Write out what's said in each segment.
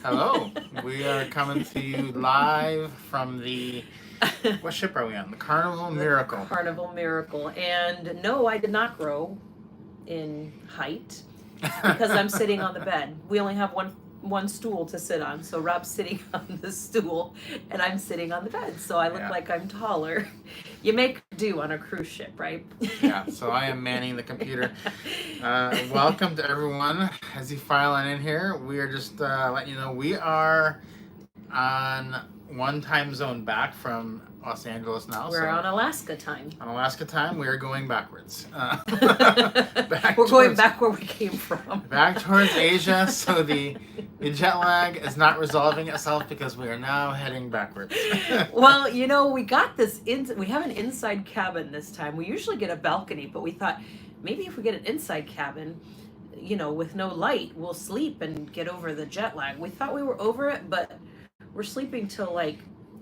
Hello. We are coming to you live from the, what ship are we on? The Carnival Miracle. Carnival Miracle. And no, I did not grow in height because I'm sitting on the bed. We only have one stool to sit on. So Rob's sitting on the stool and I'm sitting on the bed. So I look like I'm taller. You make do on a cruise ship, right? Yeah, so I am manning the computer. Welcome to everyone. As you file on in here, we are just letting you know we are on one time zone back from Los Angeles now. We're on Alaska time. On Alaska time, we are going backwards. We're going back where we came from. Back towards Asia, so the jet lag is not resolving itself because we are now heading backwards. Well, you know, we got this, we have an inside cabin this time. We usually get a balcony, but we thought maybe if we get an inside cabin, you know, with no light, we'll sleep and get over the jet lag. We thought we were over it, but we're sleeping till like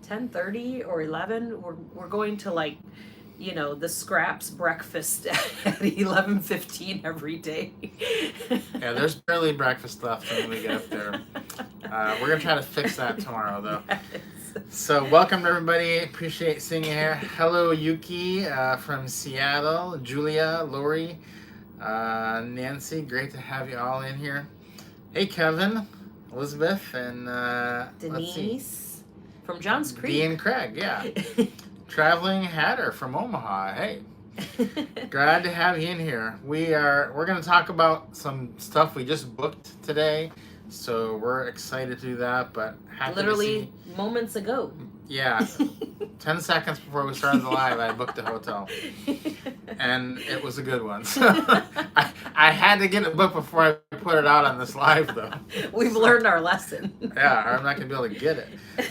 10:30 or 11. We're going to like, you know, the Scraps breakfast at 11:15 every day. Yeah, there's barely breakfast left when we get up there. We're gonna try to fix that tomorrow, though. Yes. So welcome everybody. Appreciate seeing you here. Hello, Yuki from Seattle. Julia, Lori, Nancy. Great to have you all in here. Hey, Kevin, Elizabeth, and Denise from Johns Creek. Dee and Craig, yeah. Traveling Hatter from Omaha. Hey, glad to have you in here. We're going to talk about some stuff we just booked today, so we're excited to do that. But literally moments ago. Yeah, 10 seconds before we started the live, I booked a hotel, and it was a good one. So I had to get it booked before I put it out on this live, though. We've learned our lesson. Yeah, I'm not going to be able to get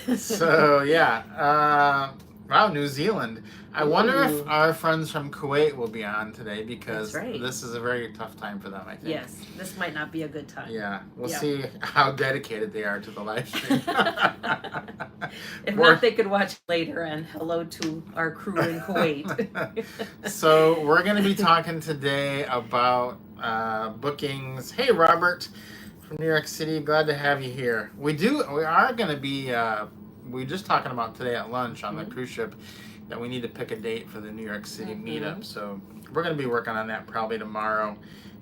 it. So yeah. Wow, New Zealand. I wonder if our friends from Kuwait will be on today because this is a very tough time for them, I think. Yes, this might not be a good time. Yeah, we'll see how dedicated they are to the live stream. If not, they could watch later, and hello to our crew in Kuwait. So we're going to be talking today about bookings. Hey, Robert from New York City. Glad to have you here. We are going to be... we were just talking about today at lunch on the cruise ship that we need to pick a date for the New York City meetup. So we're going to be working on that probably tomorrow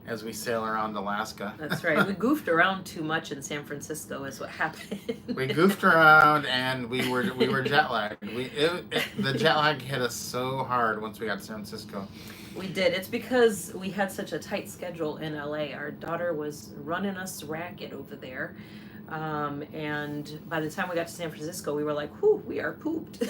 as we sail around Alaska. That's right. We goofed around too much in San Francisco is what happened. We goofed around and we were jet lagged. The jet lag hit us so hard once we got to San Francisco. We did. It's because we had such a tight schedule in LA. Our daughter was running us ragged over there. And by the time we got to San Francisco, we were like, whew, we are pooped.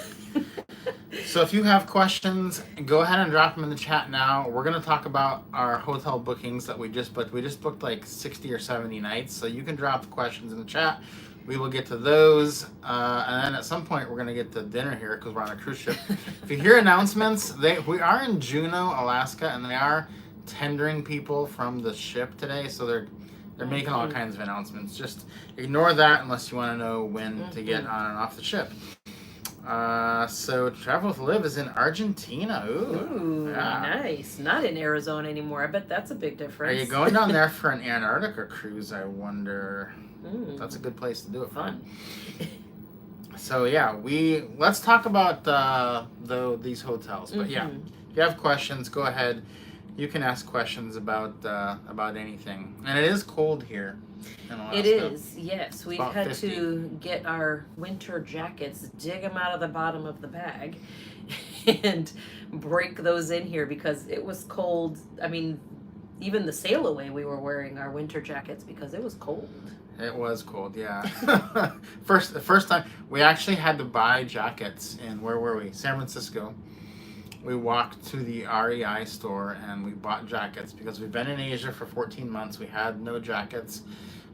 So if you have questions, go ahead and drop them in the chat now. We're going to talk about our hotel bookings that we just booked. We just booked like 60 or 70 nights. So you can drop the questions in the chat. We will get to those. And then at some point, we're going to get to dinner here because we're on a cruise ship. If you hear announcements, we are in Juneau, Alaska, and they are tendering people from the ship today. So they're making all kinds of announcements. Just ignore that unless you want to know when to get on and off the ship. So Travel with Liv is in Argentina. Ooh, nice. Not in Arizona anymore. I bet that's a big difference. Are you going down there for an Antarctica cruise, I wonder? That's a good place to do it. Fun. So yeah, let's talk about these hotels. But yeah, if you have questions, go ahead. You can ask questions about anything. And it is cold here in Alaska. It is, yes. We've had 50. To get our winter jackets, dig them out of the bottom of the bag, and break those in here because it was cold. I mean, even the sail away, we were wearing our winter jackets because it was cold. It was cold, yeah. The first time, we actually had to buy jackets in, where were we? San Francisco. We walked to the REI store and we bought jackets because we've been in Asia for 14 months. We had no jackets.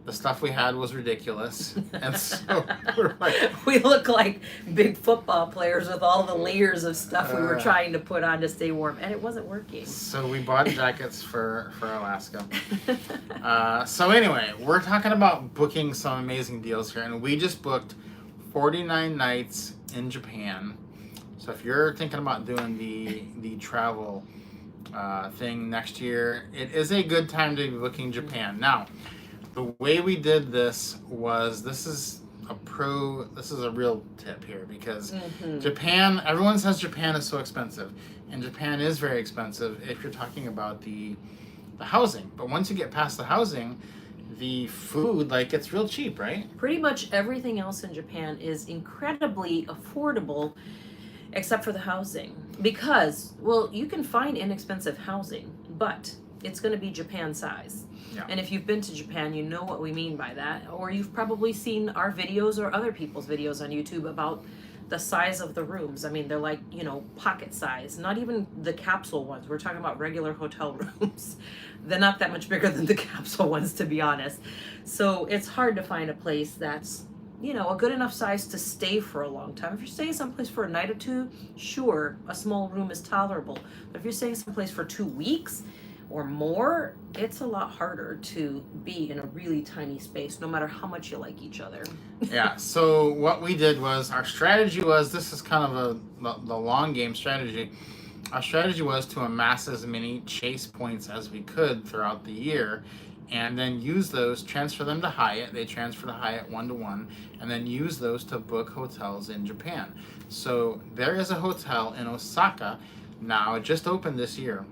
The stuff we had was ridiculous. And so we're like... We look like big football players with all the layers of stuff we were trying to put on to stay warm. And it wasn't working. So we bought jackets for Alaska. So anyway, we're talking about booking some amazing deals here. And we just booked 49 nights in Japan. So if you're thinking about doing the travel thing next year, it is a good time to be booking Japan. Now, The way we did this was this is a real tip here because Japan, everyone says Japan is so expensive, and Japan is very expensive if you're talking about the housing. But once you get past the housing, the food like gets real cheap, right? Pretty much everything else in Japan is incredibly affordable except for the housing. Because, well, you can find inexpensive housing, but it's going to be Japan size. Yeah. And if you've been to Japan, you know what we mean by that. Or you've probably seen our videos or other people's videos on YouTube about the size of the rooms. I mean, they're like, pocket size, not even the capsule ones. We're talking about regular hotel rooms. They're not that much bigger than the capsule ones, to be honest. So it's hard to find a place that's, a good enough size to stay for a long time. If you're staying someplace for a night or two, sure, a small room is tolerable. But if you're staying someplace for 2 weeks or more, it's a lot harder to be in a really tiny space, no matter how much you like each other. Yeah. So what we did was our strategy was this is kind of the long game strategy. Our strategy was to amass as many chase points as we could throughout the year, and then use those, transfer them to Hyatt. They transfer to Hyatt 1-to-1, and then use those to book hotels in Japan. So there is a hotel in Osaka now. It just opened this year,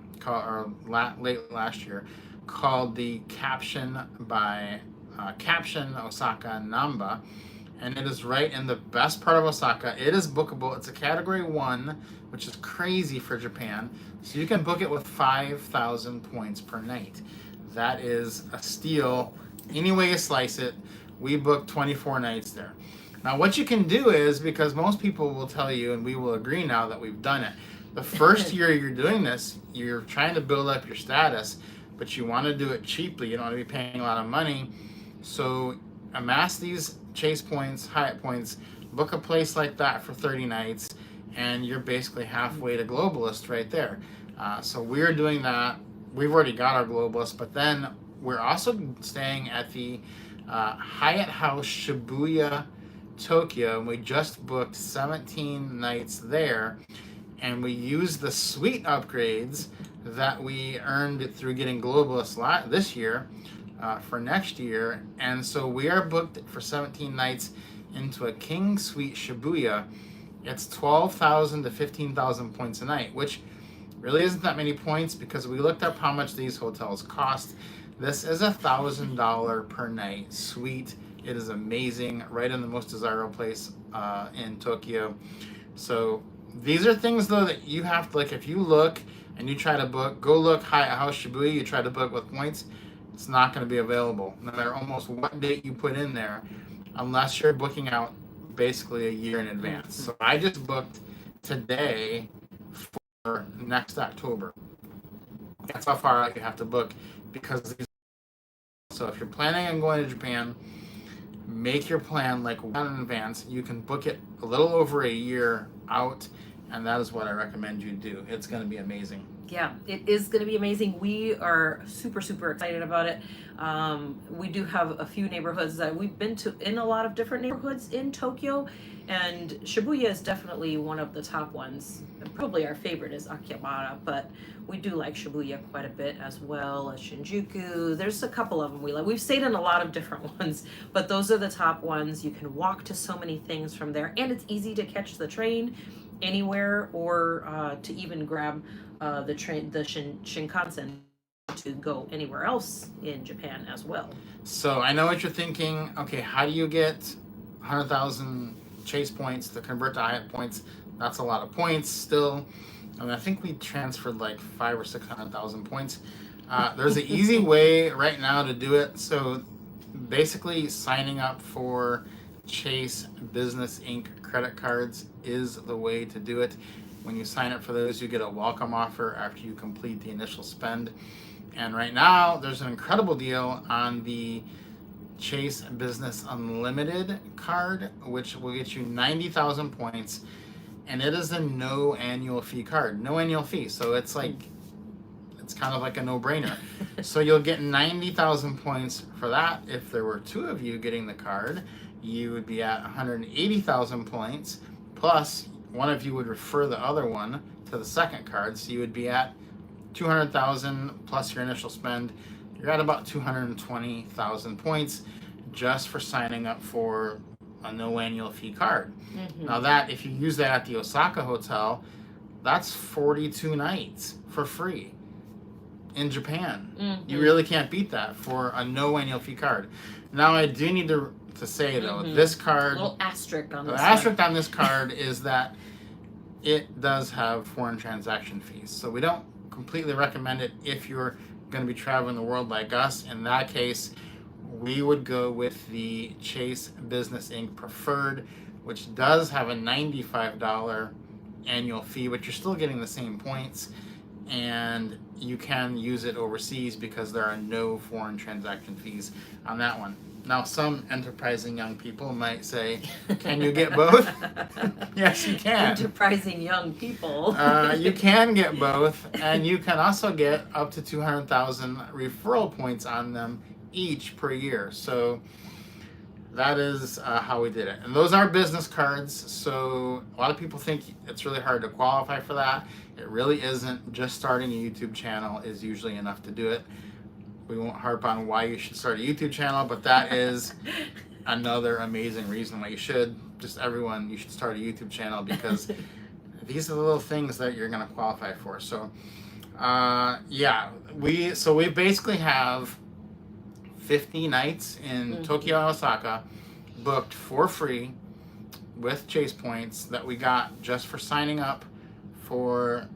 late last year, called the Caption Osaka Namba, and it is right in the best part of Osaka. It is bookable. It's a Category 1, which is crazy for Japan. So you can book it with 5,000 points per night. That is a steal. Any way you slice it, we booked 24 nights there. Now, what you can do is, because most people will tell you, and we will agree now that we've done it, the first year you're doing this, you're trying to build up your status, but you want to do it cheaply. You don't want to be paying a lot of money. So amass these chase points, Hyatt points, book a place like that for 30 nights, and you're basically halfway to Globalist right there. So we're doing that. We've already got our Globalist, but then we're also staying at the Hyatt House Shibuya, Tokyo, and we just booked 17 nights there, and we used the suite upgrades that we earned through getting Globalist this year for next year, and so we are booked for 17 nights into a King Suite Shibuya. It's 12,000 to 15,000 points a night, which really isn't that many points because we looked up how much these hotels cost. This is $1,000 per night suite. It is amazing, right in the most desirable place in Tokyo. So these are things though that you have to, like, if you look and you try to book, go look Hyatt House Shibuya, you try to book with points, it's not going to be available, no matter almost what date you put in there, unless you're booking out basically a year in advance. So I just booked today for next October. That's how far out you have to book because these. So if you're planning on going to Japan, make your plan like well in advance. You can book it a little over a year out, and that is what I recommend you do. It's going to be amazing. Yeah, it is going to be amazing. We are super, super excited about it. We do have a few neighborhoods that we've been to in a lot of different neighborhoods in Tokyo, and Shibuya is definitely one of the top ones. Probably our favorite is Akihabara, but we do like Shibuya quite a bit as well as Shinjuku. There's a couple of them we like. We've stayed in a lot of different ones, but those are the top ones. You can walk to so many things from there, and it's easy to catch the train anywhere or to even grab the Shinkansen to go anywhere else in Japan as well. So I know what you're thinking. Okay, how do you get 100,000 chase points to convert to Hyatt points? That's a lot of points still. I mean, I think we transferred like 500,000 or 600,000 points. There's an easy way right now to do it. So basically, signing up for Chase Business Inc. credit cards is the way to do it. When you sign up for those, you get a welcome offer after you complete the initial spend. And right now, there's an incredible deal on the Chase Business Unlimited card, which will get you 90,000 points. And it is a no annual fee card. No annual fee. So it's kind of like a no-brainer. So you'll get 90,000 points for that. If there were two of you getting the card, you would be at 180,000 points. Plus, one of you would refer the other one to the second card. So you would be at 200,000 plus your initial spend. you're at about 220,000 points just for signing up for a no annual fee card. Mm-hmm. Now that, if you use that at the Osaka hotel, that's 42 nights for free in Japan. Mm-hmm. You really can't beat that for a no annual fee card. Now I do need to say though, Mm-hmm. this card, a little asterisk on the this asterisk one. on this card is that it does have foreign transaction fees. So we don't completely recommend it if you're going to be traveling the world like us. In that case, we would go with the Chase Business Inc. Preferred, which does have a $95 annual fee, but you're still getting the same points, and you can use it overseas because there are no foreign transaction fees on that one. Now, some enterprising young people might say, can you get both? Yes, you can. Enterprising young people. You can get both, and you can also get up to 200,000 referral points on them each per year. So that is how we did it. And those are business cards, so a lot of people think it's really hard to qualify for that. It really isn't. Just starting a YouTube channel is usually enough to do it. We won't harp on why you should start a YouTube channel, but that is another amazing reason why you should. Just everyone, you should start a YouTube channel because these are the little things that you're going to qualify for. So, we basically have 50 nights in Tokyo and Osaka booked for free with Chase points that we got just for signing up for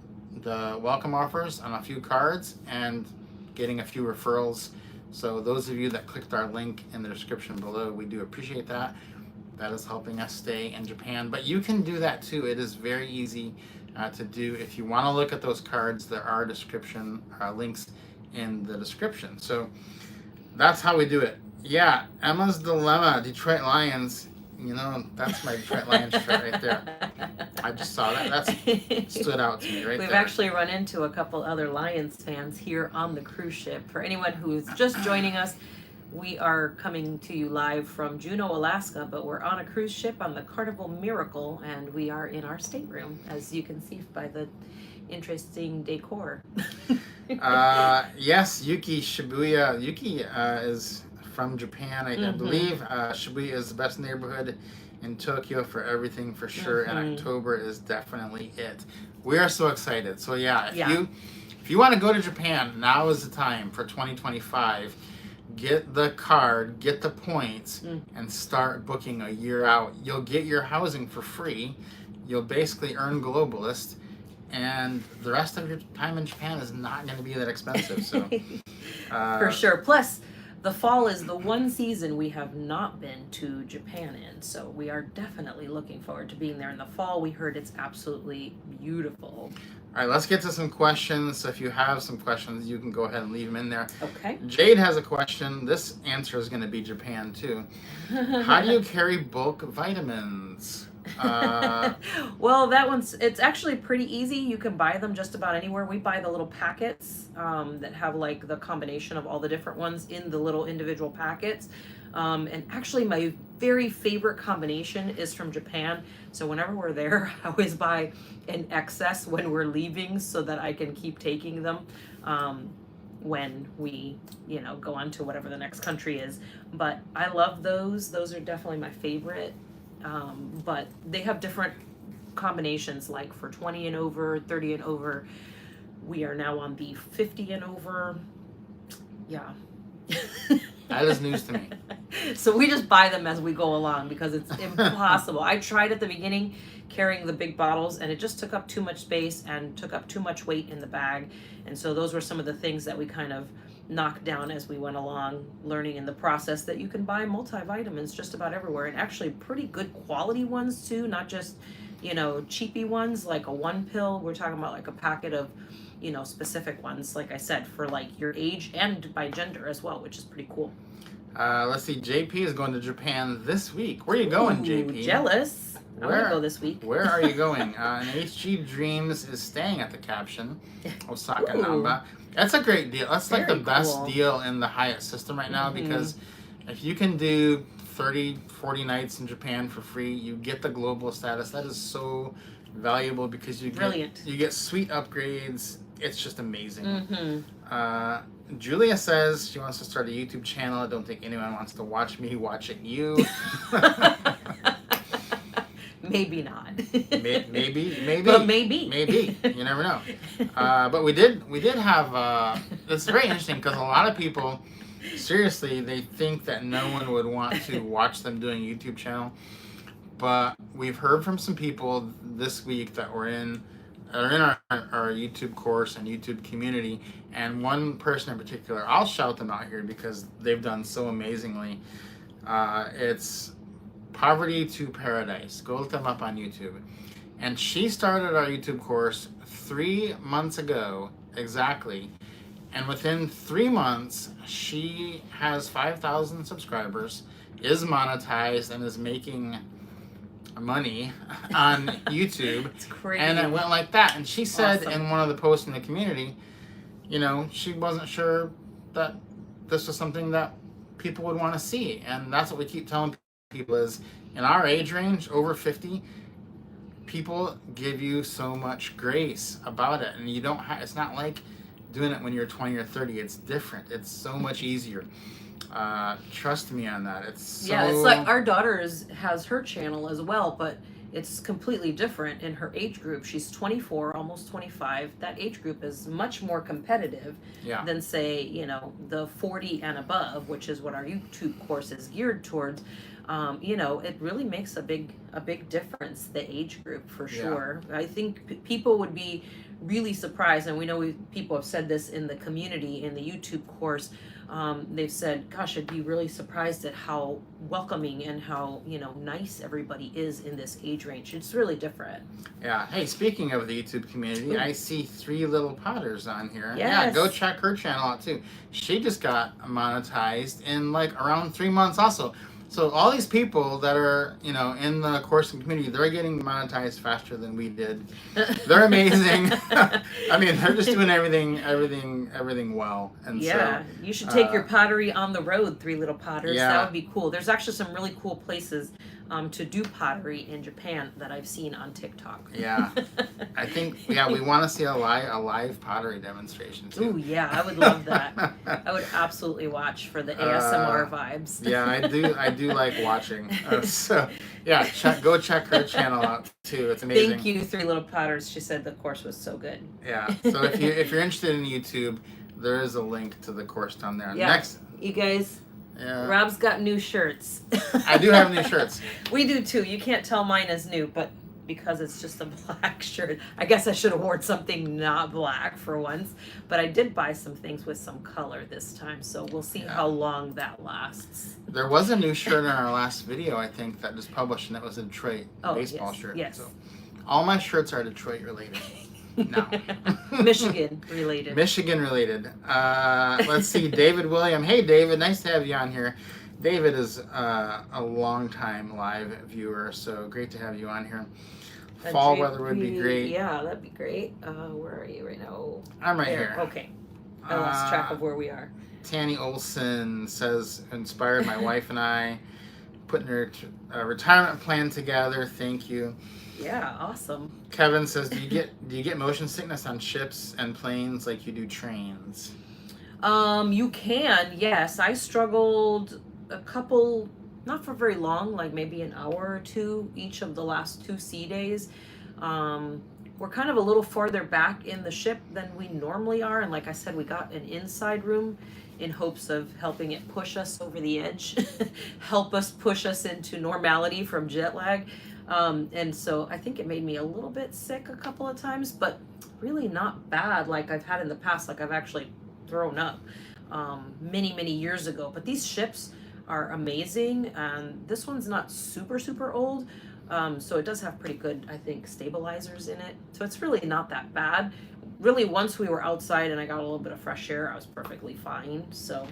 the welcome offers on a few cards and getting a few referrals. So those of you that clicked our link in the description below, we do appreciate that. That is helping us stay in Japan. But you can do that too. It is very easy to do. If you want to look at those cards, there are description links in the description. So that's how we do it. Yeah, Emma's Dilemma, Detroit Lions. You know, that's my Detroit Lions shirt right there. I just saw that. That stood out to me right We've there. actually run into a couple other Lions fans here on the cruise ship. For anyone who's just joining us, we are coming to you live from Juneau, Alaska, but we're on a cruise ship on the Carnival Miracle, and we are in our stateroom, as you can see by the interesting decor. Yes, Yuki Shibuya. Yuki is from Japan, I believe. Shibuya is the best neighborhood in Tokyo for everything for sure, and October is definitely it. We are so excited. So if you want to go to Japan, now is the time for 2025. Get the card, get the points, and start booking a year out. You'll get your housing for free. You'll basically earn Globalist, and the rest of your time in Japan is not going to be that expensive. So for sure. Plus, the fall is the one season we have not been to Japan in, so we are definitely looking forward to being there in the fall. We heard it's absolutely beautiful. All right, let's get to some questions. So if you have some questions, you can go ahead and leave them in there. Okay. Jade has a question. This answer is going to be Japan too. How do you carry bulk vitamins? Well, it's actually pretty easy. You can buy them just about anywhere. We buy the little packets that have like the combination of all the different ones in the little individual packets. And actually my very favorite combination is from Japan. So whenever we're there, I always buy an excess when we're leaving so that I can keep taking them when we, go on to whatever the next country is. But I love those. Those are definitely my favorite. But they have different combinations, like for 20 and over, 30 and over. We are now on the 50 and over. Yeah. That is news to me. So we just buy them as we go along because it's impossible. I tried at the beginning carrying the big bottles, and it just took up too much space and took up too much weight in the bag. And so those were some of the things that we kind of knocked down as we went along, learning in the process that you can buy multivitamins just about everywhere, and actually pretty good quality ones too, not just cheapy ones like a one pill. We're talking about like a packet of specific ones, like I said, for like your age and by gender as well, which is pretty cool. Let's see, JP is going to Japan this week. Where are you going, JP? Jealous. I want to go this week. Where are you going? And HG Dreams is staying at the caption, Osaka Namba. That's a great deal. That's like the best deal in the Hyatt system right now, because if you can do 30, 40 nights in Japan for free, you get the global status. That is so valuable because you get sweet upgrades. It's just amazing. Julia says she wants to start a YouTube channel. I don't think anyone wants to watch me watching you. Maybe not. Maybe. But maybe. Maybe. You never know. But we did have. It's very interesting because a lot of people, seriously, they think that no one would want to watch them doing a YouTube channel. But we've heard from some people this week that are in our YouTube course and YouTube community, and one person in particular, I'll shout them out here because they've done so amazingly. It's Poverty to Paradise. Go look them up on YouTube. And she started our YouTube course 3 months ago, exactly. And within 3 months, she has 5,000 subscribers, is monetized, and is making money on YouTube. It's crazy. And it went like that. And she said Awesome. in one of the posts in the community, she wasn't sure that this was something that people would want to see. And that's what we keep telling people is in our age range, over 50, people give you so much grace about it. And you don't it's not like doing it when you're 20 or 30. It's different. It's so much easier. Trust me on that. It's like our daughter has her channel as well, but it's completely different in her age group. She's 24, almost 25. That age group is much more competitive than say, the 40 and above, which is what our YouTube course is geared towards. It really makes a big difference, the age group, for sure. I think people would be really surprised, and we know people have said this in the community, in the YouTube course. They've said, gosh, I'd be really surprised at how welcoming and how, nice everybody is in this age range. It's really different. Yeah. Hey, speaking of the YouTube community, I see 3 Little Potters on here. Yes. Yeah, go check her channel out too. She just got monetized in like around 3 months also. So all these people that are, in the coursing community, they're getting monetized faster than we did. They're amazing. I mean, they're just doing everything well. And you should take your pottery on the road, 3 Little Potters. Yeah. That would be cool. There's actually some really cool places to do pottery in Japan that I've seen on TikTok. Yeah. I think, we want to see a live pottery demonstration too. Ooh, yeah, I would love that. I would absolutely watch for the ASMR vibes. Yeah, I do like watching. Go check her channel out too. It's amazing. Thank you, 3 Little Potters. She said the course was so good. Yeah. So if you're interested in YouTube, there is a link to the course down there. Yeah. Next. You guys, Yeah. Rob's got new shirts. I do have new shirts. We do too. You can't tell mine is new, but because it's just a black shirt, I guess I should have worn something not black for once. But I did buy some things with some color this time, so we'll see how long that lasts. There was a new shirt in our last video, I think, that just published, and that was a Detroit baseball shirt. Yes. So all my shirts are Detroit related. No. Michigan related. Michigan related. Let's see, David William. Hey, David, nice to have you on here. David is a long-time live viewer, so great to have you on here. Fall weather would be great. Yeah, that'd be great. Where are you right now? I'm right here. Okay. I lost track of where we are. Tanny Olson says, inspired my wife and I, putting her retirement plan together. Thank you. Yeah, awesome. Kevin says, do you get motion sickness on ships and planes like you do trains? You can, yes. I struggled a couple, not for very long, like maybe an hour or two each of the last 2 sea days. We're kind of a little farther back in the ship than we normally are, and like I said, we got an inside room in hopes of helping it push us over the edge, help us push us into normality from jet lag. And so I think it made me a little bit sick a couple of times, but really not bad like I've had in the past, like I've actually thrown up many years ago. But these ships are amazing, and this one's not super old, so it does have pretty good, I think, stabilizers in it, so it's really not that bad. Really, once we were outside and I got a little bit of fresh air, I was perfectly fine, so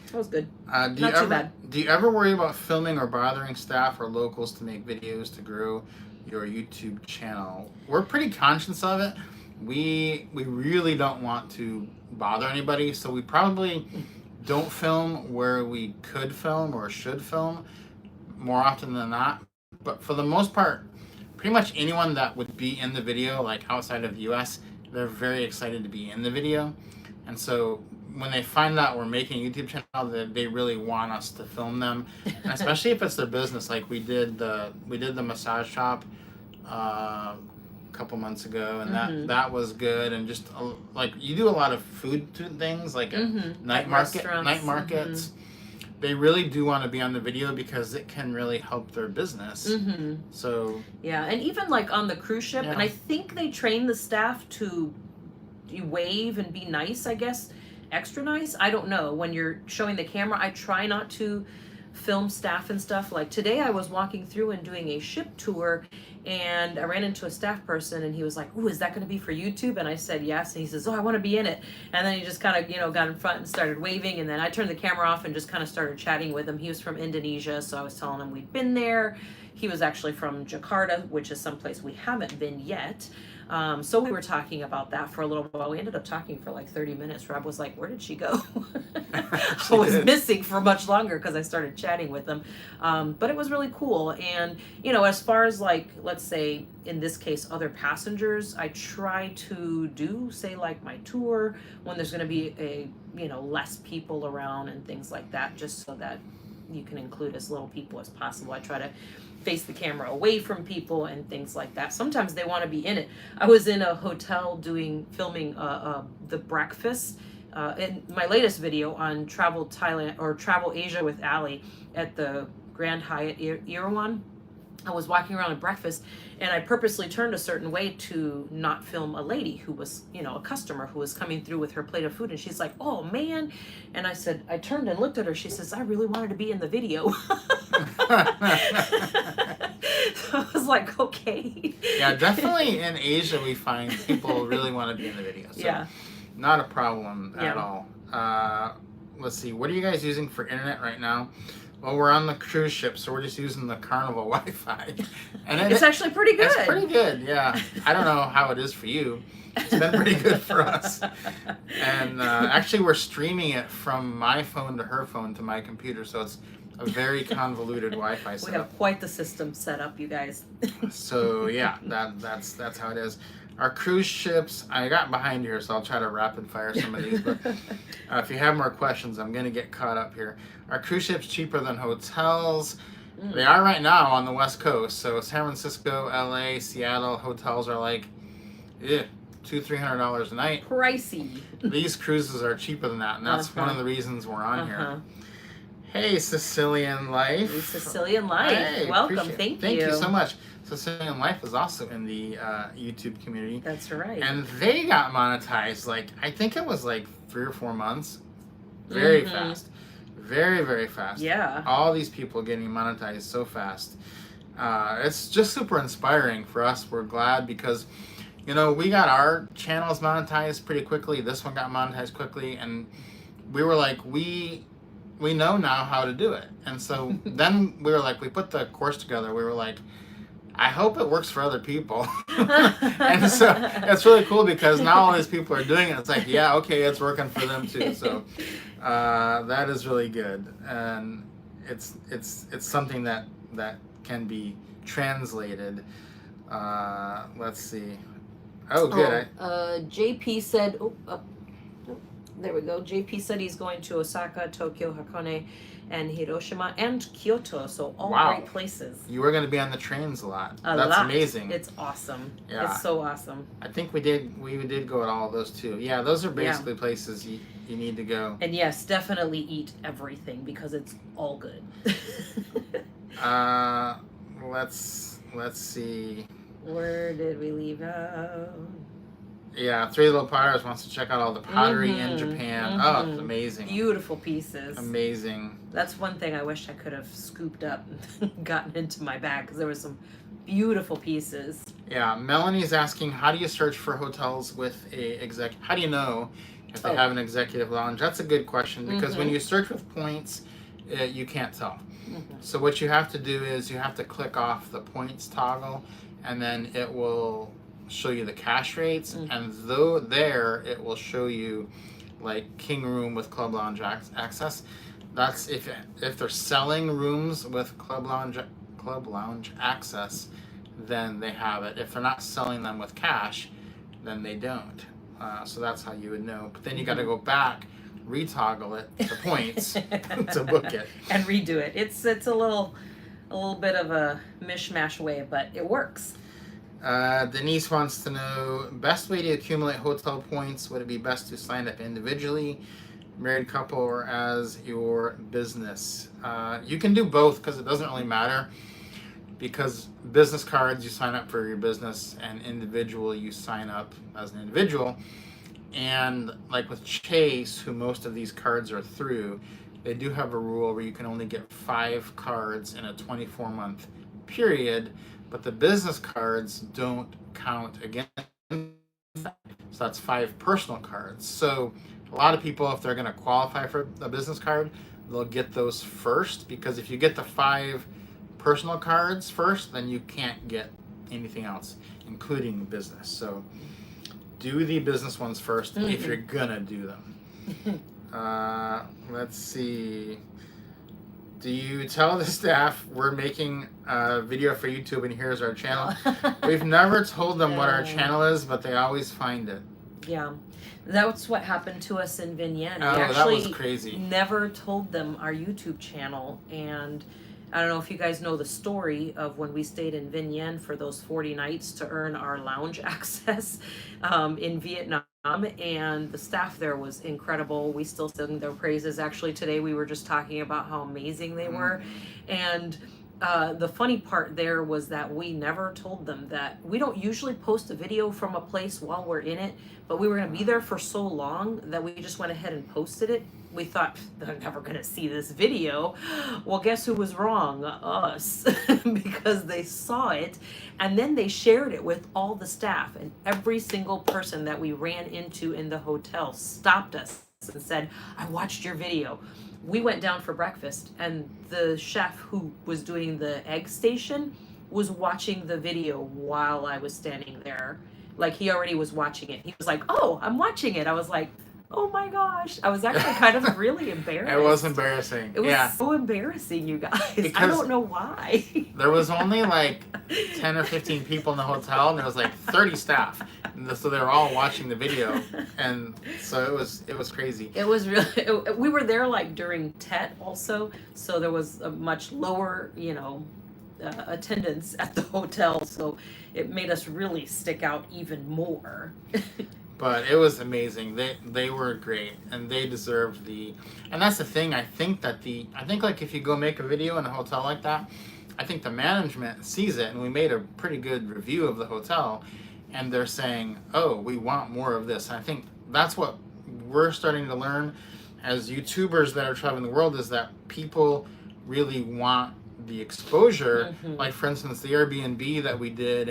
that was good. Not too bad. Do you ever worry about filming or bothering staff or locals to make videos to grow your YouTube channel? We're pretty conscious of it. We really don't want to bother anybody, so we probably don't film where we could film or should film more often than not. But for the most part, pretty much anyone that would be in the video, like outside of the US, they're very excited to be in the video. And so when they find out we're making a YouTube channel, they really want us to film them, and especially if it's their business. Like we did the massage shop a couple months ago, and that was good. And just like you do a lot of food things, like night markets. They really do want to be on the video because it can really help their business. So yeah, and even like on the cruise ship, and I think they train the staff to wave and be nice, I guess, extra nice. I don't know. When you're showing the camera, I try not to film staff and stuff. Like today I was walking through and doing a ship tour, and I ran into a staff person, and he was like, "Ooh, is that going to be for YouTube?" And I said yes, and he says, "Oh, I want to be in it." And then he just kind of got in front and started waving, and then I turned the camera off and just kind of started chatting with him. He was from Indonesia, so I was telling him we'd been there. He was actually from Jakarta, which is someplace we haven't been yet. So we were talking about that for a little while. We ended up talking for like 30 minutes. Rob was like, "Where did she go?" I was missing for much longer because I started chatting with them. But it was really cool. And, as far as like, let's say in this case, other passengers, I try to do, say, like my tour when there's going to be less people around and things like that, just so that you can include as little people as possible. I try to face the camera away from people and things like that. Sometimes they want to be in it. I was in a hotel filming the breakfast in my latest video on Travel Thailand or Travel Asia with Ali at the Grand Hyatt Erawan. I was walking around at breakfast, and I purposely turned a certain way to not film a lady who was, a customer who was coming through with her plate of food, and she's like, "Oh man," and I turned and looked at her. She says, "I really wanted to be in the video." So I was like, okay. Yeah, definitely in Asia we find people really want to be in the video. So not a problem at all. Let's see, what are you guys using for internet right now? Well, we're on the cruise ship, so we're just using the Carnival Wi-Fi. And it's actually pretty good. It's pretty good, yeah. I don't know how it is for you. It's been pretty good for us. And actually, we're streaming it from my phone to her phone to my computer, so it's a very convoluted Wi-Fi setup. We have quite the system set up, you guys. So yeah, that's how it is. Our cruise ships, I got behind here, so I'll try to rapid fire some of these. But if you have more questions, I'm going to get caught up here. Our cruise ships cheaper than hotels. They are right now on the West Coast. So San Francisco, LA, Seattle, hotels are like $200-$300 a night. Pricey. These cruises are cheaper than that, and that's one of the reasons we're on here. Hey, Sicilian Life. Hey, Sicilian Life. Hey, welcome. Thank you. Thank you so much. Sicilian Life is also in the YouTube community. That's right. And they got monetized, I think it was 3 or 4 months. Very fast. Very, very fast. Yeah. All these people getting monetized so fast. It's just super inspiring for us. We're glad because, we got our channels monetized pretty quickly. This one got monetized quickly. And we were like, we know now how to do it. And so then we were like, we put the course together. We were like, I hope it works for other people. And so it's really cool because now all these people are doing it. It's like, yeah, okay, it's working for them too. So that is really good. And it's something that can be translated. Let's see. Oh, good. JP said, there we go. JP said he's going to Osaka, Tokyo, Hakone, and Hiroshima, and Kyoto. So all great places. You were going to be on the trains a lot. That's lot. Amazing. It's awesome. Yeah. It's so awesome. I think we did go to all of those too. Yeah, those are basically places you need to go. And yes, definitely eat everything because it's all good. Let's see. Where did we leave out? Yeah, Three Little Potters wants to check out all the pottery in Japan. Oh, it's amazing. Beautiful pieces. Amazing. That's one thing I wish I could have scooped up and gotten into my bag because there were some beautiful pieces. Yeah, Melanie's asking, how do you search for hotels with how do you know if they have an executive lounge? That's a good question because when you search with points, you can't tell. So what you have to do is you have to click off the points toggle, and then it will show you the cash rates, and there it will show you king room with club lounge access. That's if they're selling rooms with club lounge access, then they have it. If they're not selling them with cash, then they don't. So that's how you would know. But then you got to go back retoggle it to points to book it. And redo it. It's a little bit of a mishmash way, but it works. Denise wants to know, best way to accumulate hotel points, would it be best to sign up individually, married couple, or as your business? You can do both because it doesn't really matter, because business cards you sign up for your business, and individual you sign up as an individual. And like with Chase, who most of these cards are through, they do have a rule where you can only get 5 cards in a 24-month period, but the business cards don't count again. So that's 5 personal cards. So a lot of people, if they're going to qualify for a business card, they'll get those first, because if you get the 5 personal cards first, then you can't get anything else, including business. So do the business ones first if you're gonna do them. Let's see. Do you tell the staff we're making a video for YouTube and here's our channel? We've never told them what our channel is, but they always find it. Yeah. That's what happened to us in Vignette. Oh, We actually that was crazy. never told them our YouTube channel. And I don't know if you guys know the story of when we stayed in Vignette for those 40 nights to earn our lounge access in Vietnam. And the staff there was incredible. We still sing their praises. Actually, today we were just talking about how amazing they were. And the funny part there was that we never told them that we don't usually post a video from a place while we're in it, but we were going to be there for so long that we just went ahead and posted it. We thought they're never going to see this video. Well, guess who was wrong? Us. Because they saw it, and then they shared it with all the staff, and every single person that we ran into in the hotel stopped us and said, I watched your video. We went down for breakfast, and the chef who was doing the egg station was watching the video while I was standing there. Like, he already was watching it. He was like, oh, I'm watching it. I was like, oh my gosh. I was actually kind of really embarrassed. It was embarrassing. It was so embarrassing, you guys. Because I don't know why. there was only like 10 or 15 people in the hotel, and there was like 30 staff. And so they were all watching the video. And so it was crazy. It was really, we were there like during Tet also. So there was a much lower, attendance at the hotel. So it made us really stick out even more. But it was amazing. They were great, and they deserved and that's the thing. I think like if you go make a video in a hotel like that, I think the management sees it, and we made a pretty good review of the hotel, and they're saying, oh, we want more of this. And I think that's what we're starting to learn as YouTubers that are traveling the world, is that people really want the exposure. Like, for instance, the Airbnb that we did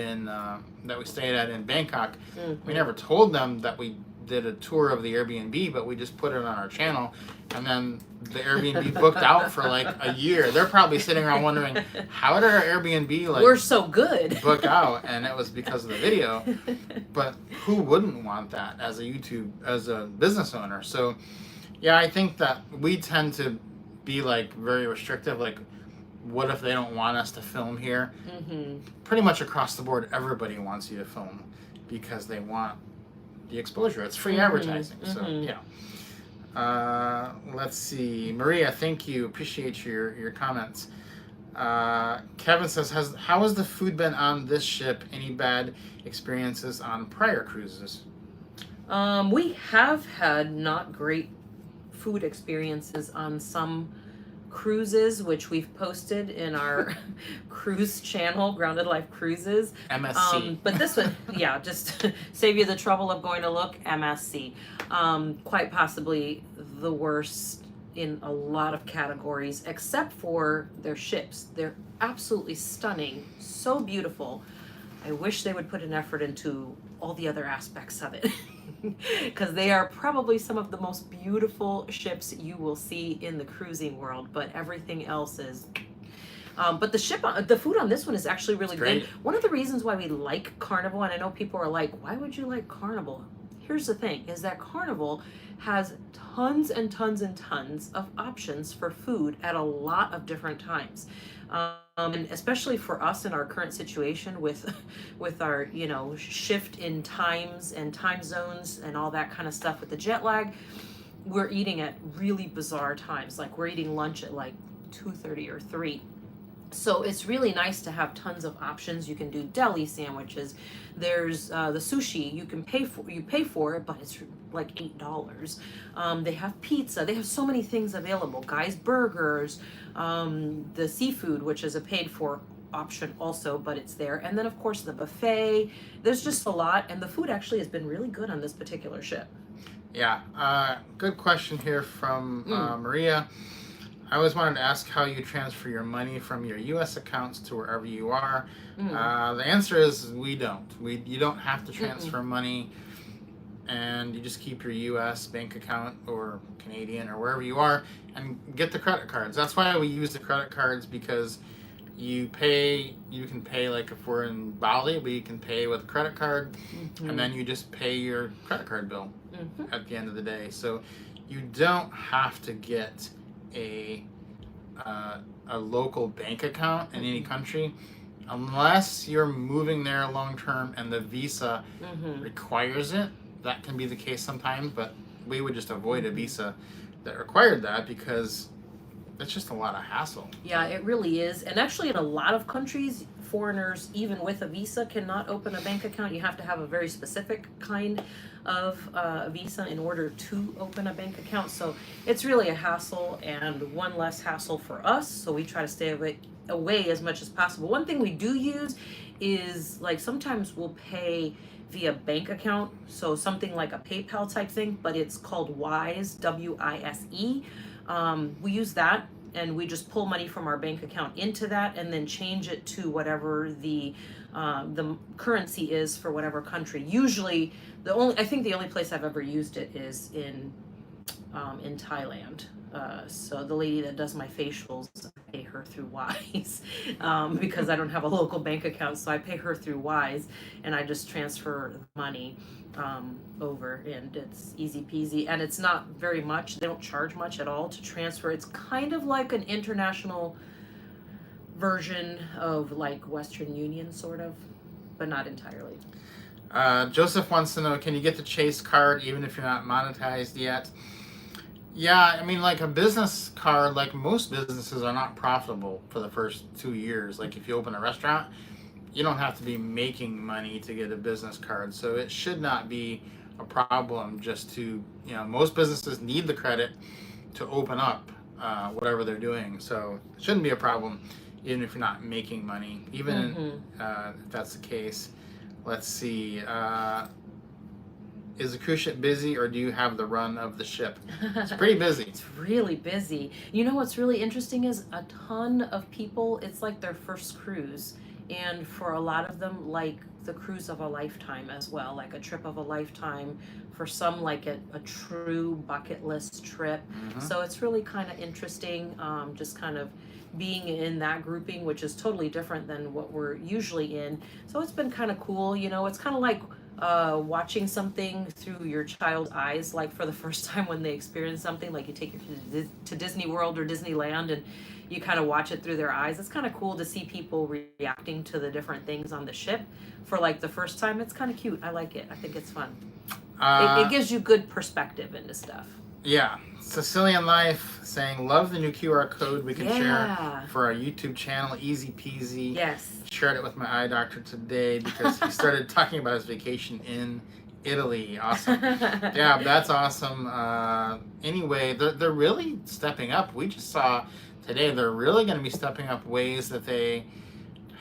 that we stayed at in Bangkok, we never told them that we did a tour of the Airbnb, but we just put it on our channel, and then the Airbnb booked out for like a year. They're probably sitting around wondering, how did our Airbnb we're so good book out? And it was because of the video. But who wouldn't want that as a business owner? So yeah, I think that we tend to be like very restrictive. Like, what if they don't want us to film here? Pretty much across the board, everybody wants you to film because they want the exposure. It's free advertising. So yeah. Let's see. Maria, thank you. Appreciate your comments. Kevin says, how has the food been on this ship? Any bad experiences on prior cruises? We have had not great food experiences on some cruises, which we've posted in our cruise channel, Grounded Life Cruises. MSC. But this one, just save you the trouble of going to look, MSC. Quite possibly the worst in a lot of categories, except for their ships. They're absolutely stunning, so beautiful. I wish they would put an effort into all the other aspects of it. Because they are probably some of the most beautiful ships you will see in the cruising world, but everything else is. But the food on this one is actually really good. One of the reasons why we like Carnival, and I know people are like, why would you like Carnival? Here's the thing, is that Carnival has tons and tons and tons of options for food at a lot of different times. And especially for us in our current situation with our, shift in times and time zones and all that kind of stuff with the jet lag, we're eating at really bizarre times. Like we're eating lunch at like 2:30 or 3. So it's really nice to have tons of options. You can do deli sandwiches. There's the sushi you pay for it, but it's like $8. They have pizza. They have so many things available. Guys burgers, the seafood, which is a paid for option also, but it's there. And then of course the buffet. There's just a lot, and the food actually has been really good on this particular ship. Yeah, good question here from Maria. I always wanted to ask how you transfer your money from your U.S. accounts to wherever you are. The answer is we don't. You don't have to transfer money, and you just keep your U.S. bank account or Canadian or wherever you are and get the credit cards. That's why we use the credit cards, because you can pay, like if we're in Bali, we can pay with a credit card, and then you just pay your credit card bill at the end of the day. So you don't have to get a local bank account in any country unless you're moving there long term and the visa requires it. That can be the case sometimes, but we would just avoid a visa that required that, because it's just a lot of hassle. Yeah, it really is. And actually in a lot of countries, foreigners, even with a visa, cannot open a bank account. You have to have a very specific kind of visa in order to open a bank account. So it's really a hassle, and one less hassle for us. So we try to stay away as much as possible. One thing we do use is, like, sometimes we'll pay via bank account. So something like a PayPal type thing, but it's called Wise, WISE. We use that, and we just pull money from our bank account into that and then change it to whatever the currency is for whatever country. Usually I think the only place I've ever used it is in Thailand. So the lady that does my facials, I pay her through Wise because I don't have a local bank account, so I pay her through Wise, and I just transfer the money over, and it's easy peasy, and it's not very much. They don't charge much at all to transfer. It's kind of like an international version of like Western Union, sort of, but not entirely. Joseph wants to know, can you get the Chase card even if you're not monetized yet? Yeah, I mean, like a business card, like most businesses are not profitable for the first 2 years. Like if you open a restaurant, you don't have to be making money to get a business card. So it should not be a problem just to, most businesses need the credit to open up whatever they're doing. So it shouldn't be a problem even if you're not making money, even if that's the case. Let's see. Is the cruise ship busy, or do you have the run of the ship? It's pretty busy. It's really busy. You know what's really interesting is a ton of people, it's like their first cruise. And for a lot of them, like the cruise of a lifetime as well, like a trip of a lifetime. For some, like a true bucket list trip. So it's really kind of interesting, just kind of being in that grouping, which is totally different than what we're usually in. So it's been kind of cool. It's kind of like watching something through your child's eyes, like for the first time when they experience something, like you take your kids to Disney World or Disneyland and you kind of watch it through their eyes. It's kind of cool to see people reacting to the different things on the ship for like the first time. It's kind of cute. I like it. I think it's fun. It gives you good perspective into stuff. Yeah. Sicilian Life saying, love the new QR code we can share for our YouTube channel. Easy peasy. Yes. Shared it with my eye doctor today because he started talking about his vacation in Italy. Awesome. Yeah, that's awesome. Anyway, they're really stepping up. We just saw today they're really going to be stepping up ways that they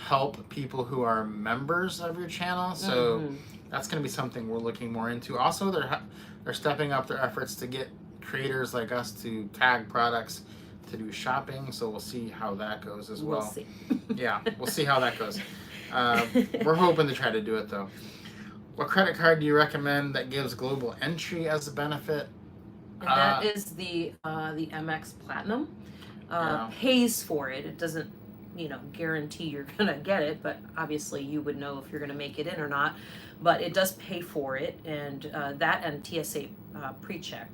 help people who are members of your channel. So that's going to be something we're looking more into. Also, they're stepping up their efforts to get creators like us to tag products to do shopping, so we'll see how that goes as well. We'll see. Yeah, we'll see how that goes. We're hoping to try to do it though. What credit card do you recommend that gives global entry as a benefit? And that is the MX Platinum. Pays for it. It doesn't, guarantee you're gonna get it, but obviously you would know if you're gonna make it in or not. But it does pay for it, and that and TSA pre-check.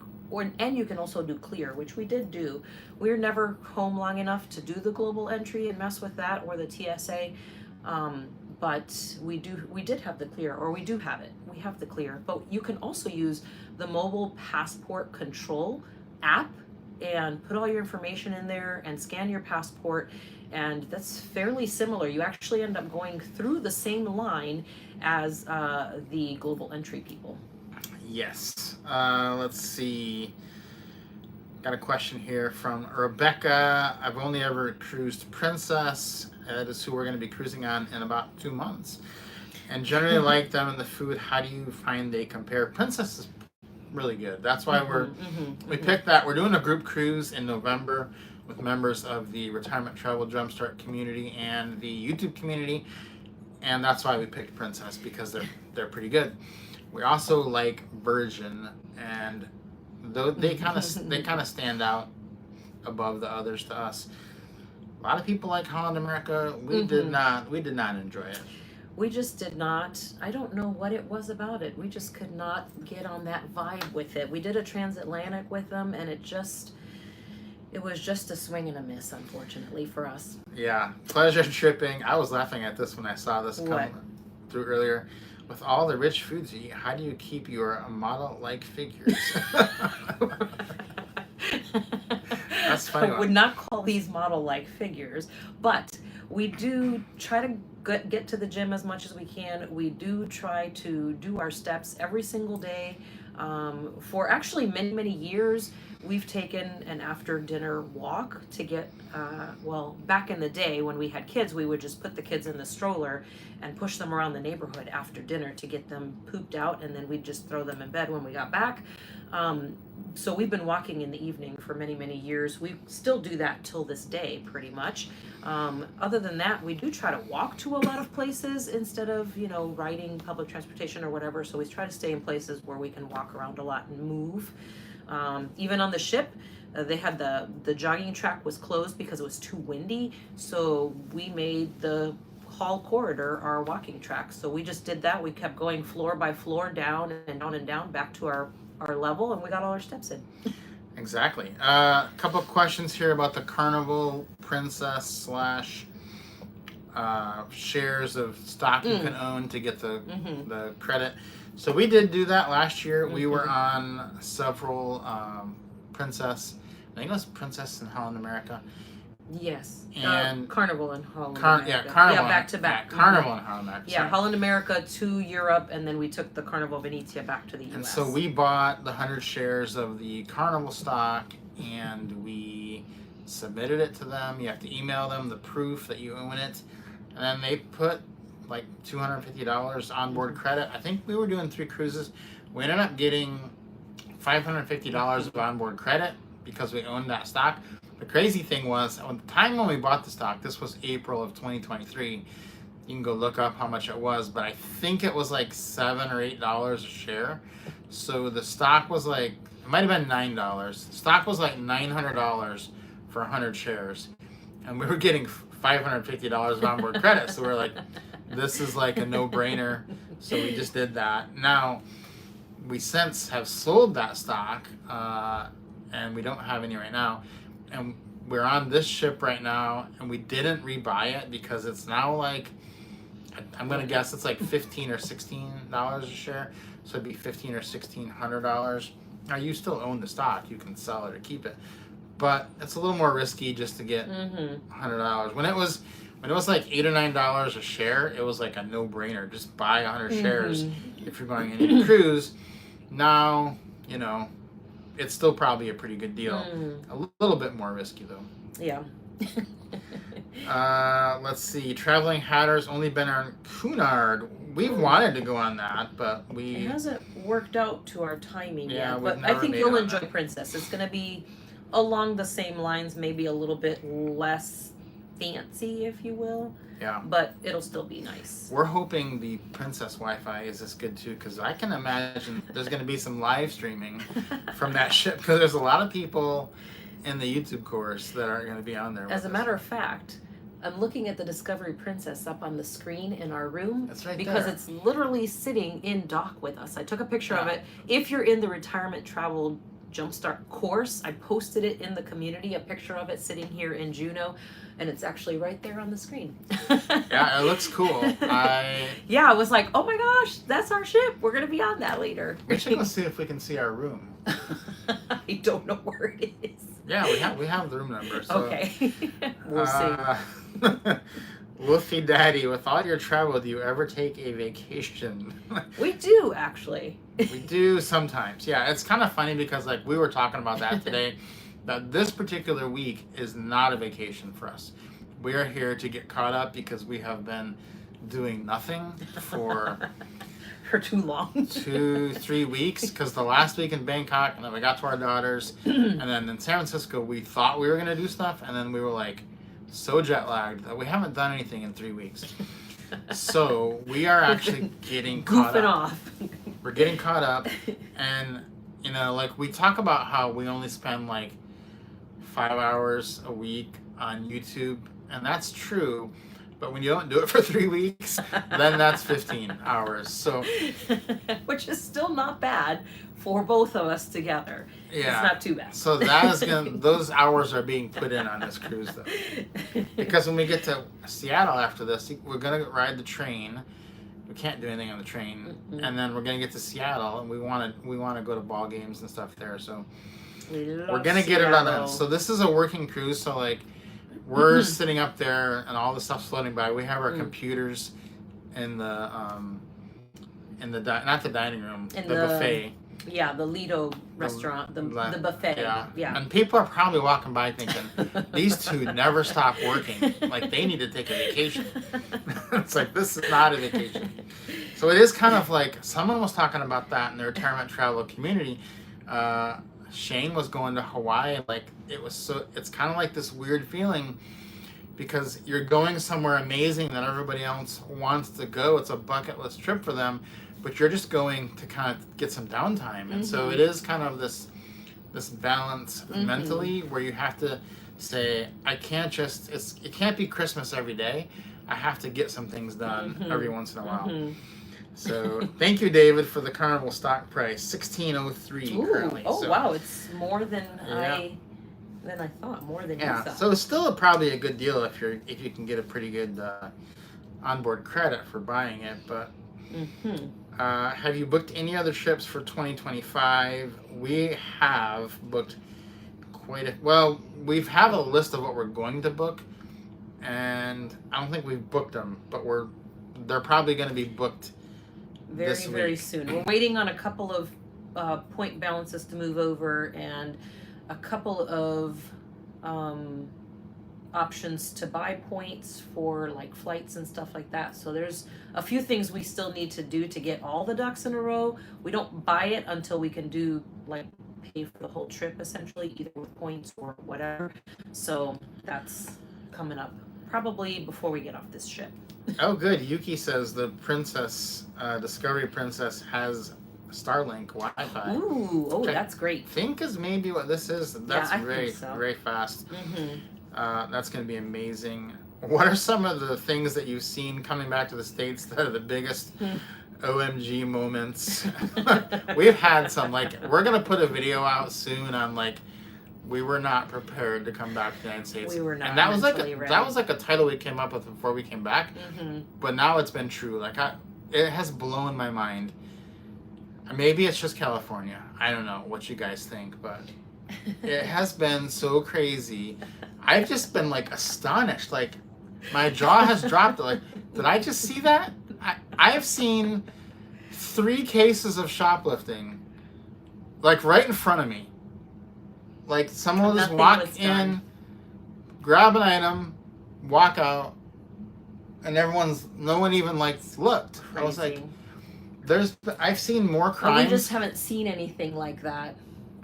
And you can also do clear, which we did do. We're never home long enough to do the global entry and mess with that or the TSA. but we did have the Clear, or we do have it. We have the Clear, but you can also use the mobile passport control app and put all your information in there and scan your passport, and that's fairly similar. You actually end up going through the same line as the global entry people. Yes. Let's see. Got a question here from Rebecca. I've only ever cruised Princess. That is who we're going to be cruising on in about 2 months. And generally like them and the food. How do you find they compare? Princess is really good. That's why we picked that. We're doing a group cruise in November with members of the Retirement Travel Jumpstart community and the YouTube community. And that's why we picked Princess, because they're pretty good. We also like Virgin, and though they kind of stand out above the others to us. A lot of people like Holland America. We did not enjoy it. We just did not. I don't know what it was about it. We just could not get on that vibe with it. We did a transatlantic with them, and it was just a swing and a miss, unfortunately, for us. Yeah, pleasure tripping. I was laughing at this when I saw this come through earlier. With all the rich foods you eat, how do you keep your model-like figures? That's funny. I would not call these model-like figures, but we do try to get to the gym as much as we can. We do try to do our steps every single day. For actually many, many years, we've taken an after dinner walk to get, back in the day when we had kids, we would just put the kids in the stroller and push them around the neighborhood after dinner to get them pooped out, and then we'd just throw them in bed when we got back. So we've been walking in the evening for many, many years. We still do that till this day, pretty much. Other than that, we do try to walk to a lot of places instead of, riding public transportation or whatever. So we try to stay in places where we can walk around a lot and move. Even on the ship, they had the jogging track was closed because it was too windy. So we made the hall corridor our walking track. So we just did that. We kept going floor by floor, down and down and down, back to our level, and we got all our steps in. Exactly. A couple of questions here about the Carnival Princess / shares of stock you can own to get the credit. So we did do that last year. We were on several Princess. I think it was Princess in Holland America. Yes. And Carnival in Holland America. Yeah, Carnival. Yeah, back to back. Carnival in Holland America. Yeah, Holland America to Europe, and then we took the Carnival Venezia back to the US. And so we bought the 100 shares of the Carnival stock, and we submitted it to them. You have to email them the proof that you own it, and then they put like $250 onboard credit. I think we were doing 3 cruises. We ended up getting $550 of onboard credit because we owned that stock. The crazy thing was, at the time when we bought the stock, this was April of 2023. You can go look up how much it was, but I think it was like $7 or $8 a share. So the stock was like, it might have been $9. The stock was like $900 for 100 shares. And we were getting $550 of onboard credit. So we're like, this is like a no-brainer. So we just did that. Now, we since have sold that stock, and we don't have any right now. And we're on this ship right now, and we didn't rebuy it because it's now like, I'm gonna guess it's like $15 or $16 a share, so it'd be $1,500 or $1,600. Now you still own the stock; you can sell it or keep it, but it's a little more risky just to get $100. When it was like $8 or $9 a share, it was like a no-brainer. Just buy 100 shares if you're going on a cruise. Now, it's still probably a pretty good deal. A little bit more risky though. Yeah. Let's see. Traveling Hatter's only been on Cunard. We've wanted to go on that, but it hasn't worked out to our timing yet. But I think you'll enjoy Princess. It's going to be along the same lines, maybe a little bit less fancy, if you will. Yeah. But it'll still be nice. We're hoping the Princess Wi-Fi is this good too, because I can imagine there's going to be some live streaming from that ship, because there's a lot of people in the YouTube course that are going to be on there. As a matter of fact, I'm looking at the Discovery Princess up on the screen in our room. That's right because there. It's literally sitting in dock with us. I took a picture of it. If you're in the Retirement Travel Jumpstart course. I posted it in the community, a picture of it sitting here in Juneau, and it's actually right there on the screen. Yeah, it looks cool. Yeah, I was like, oh my gosh, that's our ship. We're gonna be on that later. We should go see if we can see our room. I don't know where it is. Yeah, we have the room number. So, Okay, we'll see. Wolfie Daddy, with all your travel, do you ever take a vacation? We do actually. We do sometimes. Yeah, it's kind of funny because like we were talking about that today. That this particular week is not a vacation for us. We are here to get caught up because we have been doing nothing for too long. 2-3 weeks, because the last week in Bangkok, and then we got to our daughters, and then in San Francisco we thought we were going to do stuff, and then we were like so jet lagged that we haven't done anything in 3 weeks. So we are actually getting caught Goofing up. off. We're getting caught up, and you know, like we talk about how we only spend like 5 hours a week on YouTube, and that's true. But when you don't do it for 3 weeks, then that's 15 hours. So, which is still not bad for both of us together. yeah, it's not too bad. So that is those hours are being put in on this cruise, though. Because when we get to Seattle after this, we're gonna ride the train. We can't do anything on the train, and then we're gonna get to Seattle, and we want to go to ball games and stuff there. So we're gonna get it on that. So this is a working cruise. So like. We're sitting up there and all the stuff's floating by. We have our computers in the not the dining room, the buffet. Yeah, the Lido restaurant, the buffet. Yeah. And people are probably walking by thinking, these two never stop working. Like they need to take a vacation. It's like, this is not a vacation. So it is kind of like, someone was talking about that in the retirement travel community. Shane was going to Hawaii, like it's kind of like this weird feeling because you're going somewhere amazing that everybody else wants to go. It's a bucket list trip for them, but you're just going to kind of get some downtime. And so it is kind of this balance mentally where you have to say, it can't be Christmas every day. I have to get some things done every once in a while. So thank you, David, for the Carnival stock price, $16.03 currently. Oh, so, wow, it's more than I thought, more than you thought. So it's still probably a good deal if you can get a pretty good onboard credit for buying it. But have you booked any other trips for 2025? We have booked we have a list of what we're going to book, and I don't think we've booked them, but they're probably going to be booked very soon. We're waiting on a couple of point balances to move over and a couple of options to buy points for like flights and stuff like that. So there's a few things we still need to do to get all the ducks in a row. We don't buy it until we can do like pay for the whole trip essentially, either with points or whatever. So that's coming up probably before we get off this ship. Oh, good. Yuki says the Discovery Princess has Starlink Wi-Fi. Ooh, that's great. I think is maybe what this is. That's very fast. Mm-hmm. That's going to be amazing. What are some of the things that you've seen coming back to the States that are the biggest OMG moments? We've had some, like, we're going to put a video out soon on, like, we were not prepared to come back to the United States. We were not. And that was like a title we came up with before we came back. But now it's been true. Like it has blown my mind. Maybe it's just California. I don't know what you guys think, but it has been so crazy. I've just been like astonished. Like my jaw has dropped. Like, did I just see that? I've seen 3 cases of shoplifting, like right in front of me. Like someone will just walk in, grab an item, walk out, and no one even like looked. Crazy. I was like, I've seen more crimes. We just haven't seen anything like that.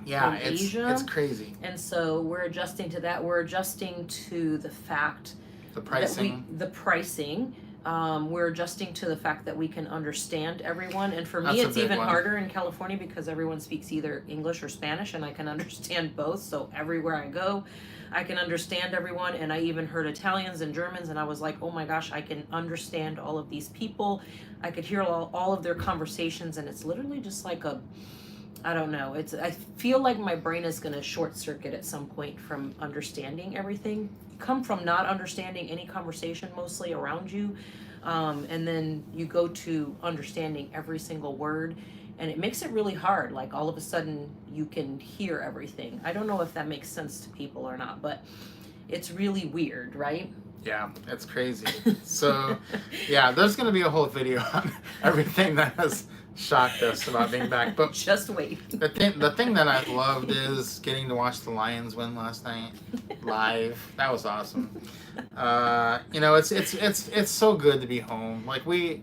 Yeah, in Asia. It's crazy. And so we're adjusting to that. We're adjusting to the fact the pricing. We're adjusting to the fact that we can understand everyone. And for me, it's even harder in California because everyone speaks either English or Spanish, and I can understand both. So everywhere I go, I can understand everyone. And I even heard Italians and Germans, and I was like, oh my gosh, I can understand all of these people. I could hear all of their conversations, and it's literally just like I don't know. I feel like my brain is going to short circuit at some point from understanding everything. Come from not understanding any conversation mostly around you, and then you go to understanding every single word, and it makes it really hard. Like all of a sudden you can hear everything. I don't know if that makes sense to people or not, but it's really weird, right? Yeah, it's crazy. So, yeah, there's going to be a whole video on everything that has shocked us about being back. But Just wait. the thing that I loved is getting to watch the Lions win last night live. That was awesome. You know, it's so good to be home. Like we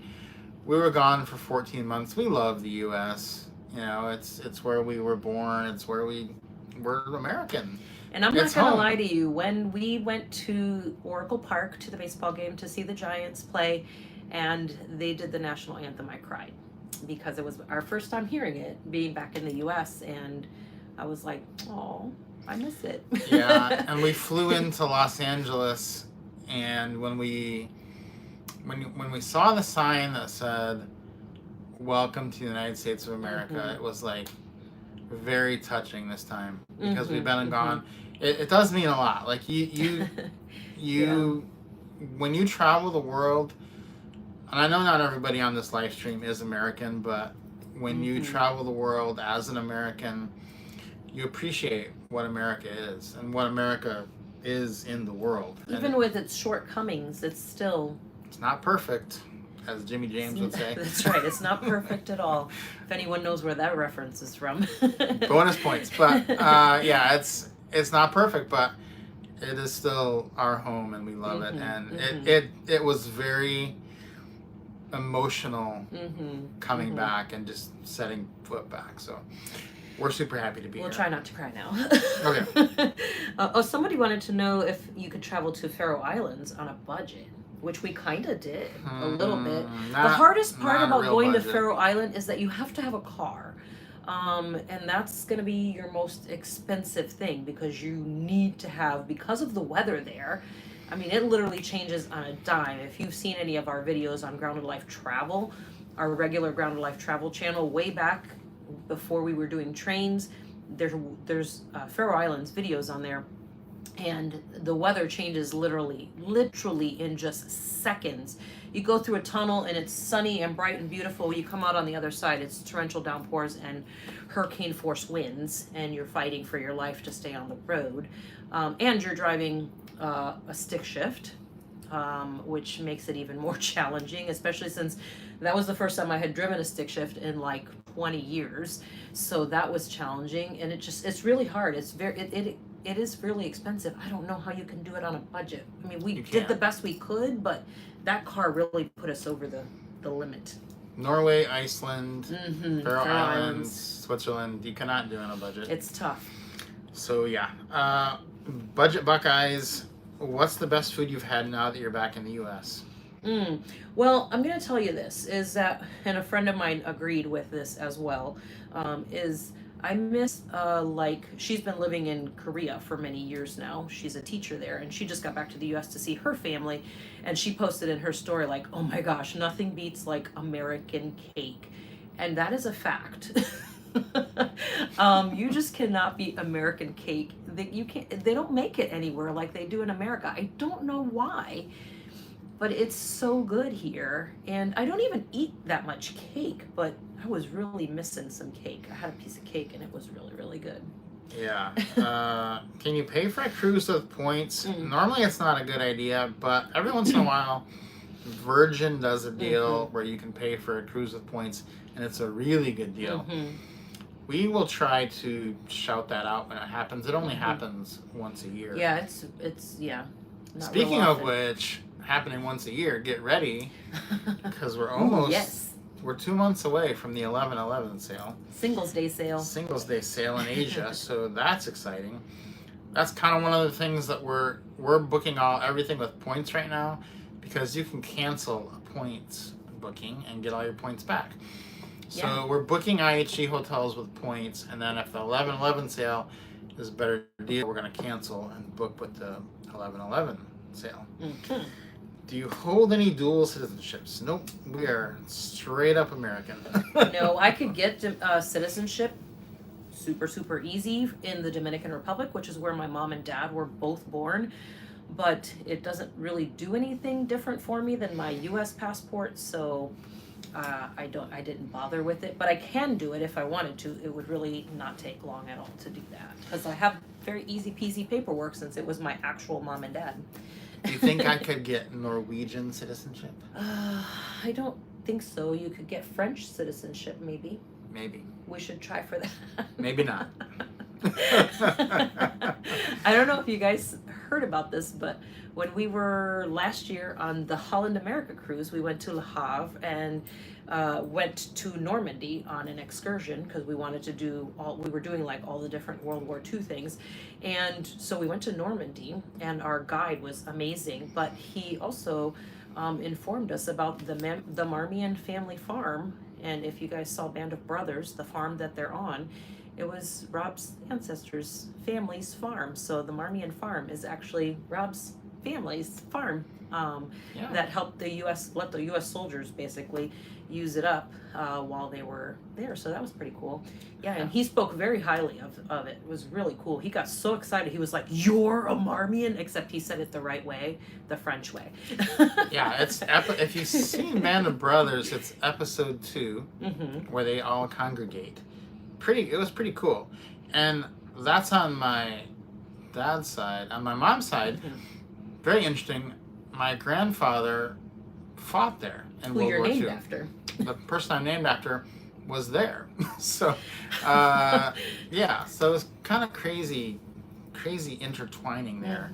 were gone for 14 months. We love the U.S. You know, it's where we were born. It's where we're American. And I'm not It's going to home. lie to you, when we went to Oracle Park to the baseball game to see the Giants play and they did the national anthem, I cried because it was our first time hearing it, being back in the US, and I was like, oh, I miss it. Yeah, and we flew into Los Angeles, and when we saw the sign that said "Welcome to the United States of America," it was like very touching this time because we've been gone. It does mean a lot. Like you when you travel the world, and I know not everybody on this live stream is American, but when you travel the world as an American, you appreciate what America is and what America is in the world. Even And with its shortcomings, it's not perfect, as Jimmy James would say. That's right, it's not perfect at all. If anyone knows where that reference is from. Bonus points, but yeah, it's not perfect, but it is still our home, and we love it. And it was very emotional coming back and just setting foot back. So we're super happy to be here. We'll try not to cry now. Okay. Somebody wanted to know if you could travel to Faroe Islands on a budget, which we kind of did a little bit. The hardest part about going to Faroe Island is that you have to have a car. And that's going to be your most expensive thing because you need to have, because of the weather there, I mean, it literally changes on a dime. If you've seen any of our videos on Grounded Life Travel, our regular Grounded Life Travel channel, way back before we were doing trains, there's Faroe Islands videos on there, and the weather changes literally in just seconds. You go through a tunnel and it's sunny and bright and beautiful. You come out on the other side, it's torrential downpours and hurricane force winds, and you're fighting for your life to stay on the road. And you're driving a stick shift, which makes it even more challenging, especially since that was the first time I had driven a stick shift in like 20 years. So that was challenging, and it's really hard. It is really expensive. I don't know how you can do it on a budget. I mean, we did the best we could, but that car really put us over the limit. Norway, Iceland, Faroe Islands, Switzerland, you cannot do on a budget. It's tough. So yeah, Budget Buckeyes, what's the best food you've had now that you're back in the U.S.? Well, I'm going to tell you this, is that, and a friend of mine agreed with this as well, is I miss, she's been living in Korea for many years now. She's a teacher there, and she just got back to the U.S. to see her family, and she posted in her story, like, oh my gosh, nothing beats, like, American cake. And that is a fact. You just cannot beat American cake. They don't make it anywhere like they do in America. I don't know why, but it's so good here. And I don't even eat that much cake, but I was really missing some cake. I had a piece of cake and it was really, really good. Yeah. Can you pay for a cruise with points? Normally it's not a good idea, but every once in a while, Virgin does a deal where you can pay for a cruise with points, and it's a really good deal. We will try to shout that out when it happens. It only happens once a year. Yeah, it's not Speaking real of often. which, happening once a year, get ready, because we're almost, we're 2 months away from the 11/11 sale. Singles Day sale. Singles Day sale in Asia, so that's exciting. That's kind of one of the things that we're booking everything with points right now, because you can cancel a points booking and get all your points back. So we're booking IHG hotels with points, and then if the 11/11 sale is a better deal, we're going to cancel and book with the 11/11 sale. Do you hold any dual citizenships? Nope. We are straight up American. No, I could get citizenship super easy in the Dominican Republic, which is where my mom and dad were both born. But it doesn't really do anything different for me than my U.S. passport, so I didn't bother with it. But I can do it if I wanted to. It would really not take long at all to do that, because I have very easy peasy paperwork since it was my actual mom and dad. Do you think I could get Norwegian citizenship? I don't think so. You could get French citizenship, maybe. Maybe. We should try for that. Maybe not. I don't know if you guys heard about this, but when we were last year on the Holland America cruise, we went to Le Havre and went to Normandy on an excursion because we wanted to do we were doing like all the different World War II things. And so we went to Normandy, and our guide was amazing, but he also informed us about the Marmion family farm. And if you guys saw Band of Brothers, the farm that they're on, it was Rob's ancestors' family's farm. So the Marmion farm is actually Rob's family's farm that helped let the U.S. soldiers basically use it up while they were there. So that was pretty cool. Yeah, and he spoke very highly of it. It was really cool. He got so excited. He was like, "You're a Marmion," except he said it the right way, the French way. Yeah, if you've seen Band of Brothers, it's episode 2 where they all congregate. It was pretty cool. And that's on my dad's side. On my mom's side, very interesting, my grandfather fought there in World War II. Who you're named after. The person I'm named after was there. So, yeah, so it was kind of crazy intertwining there.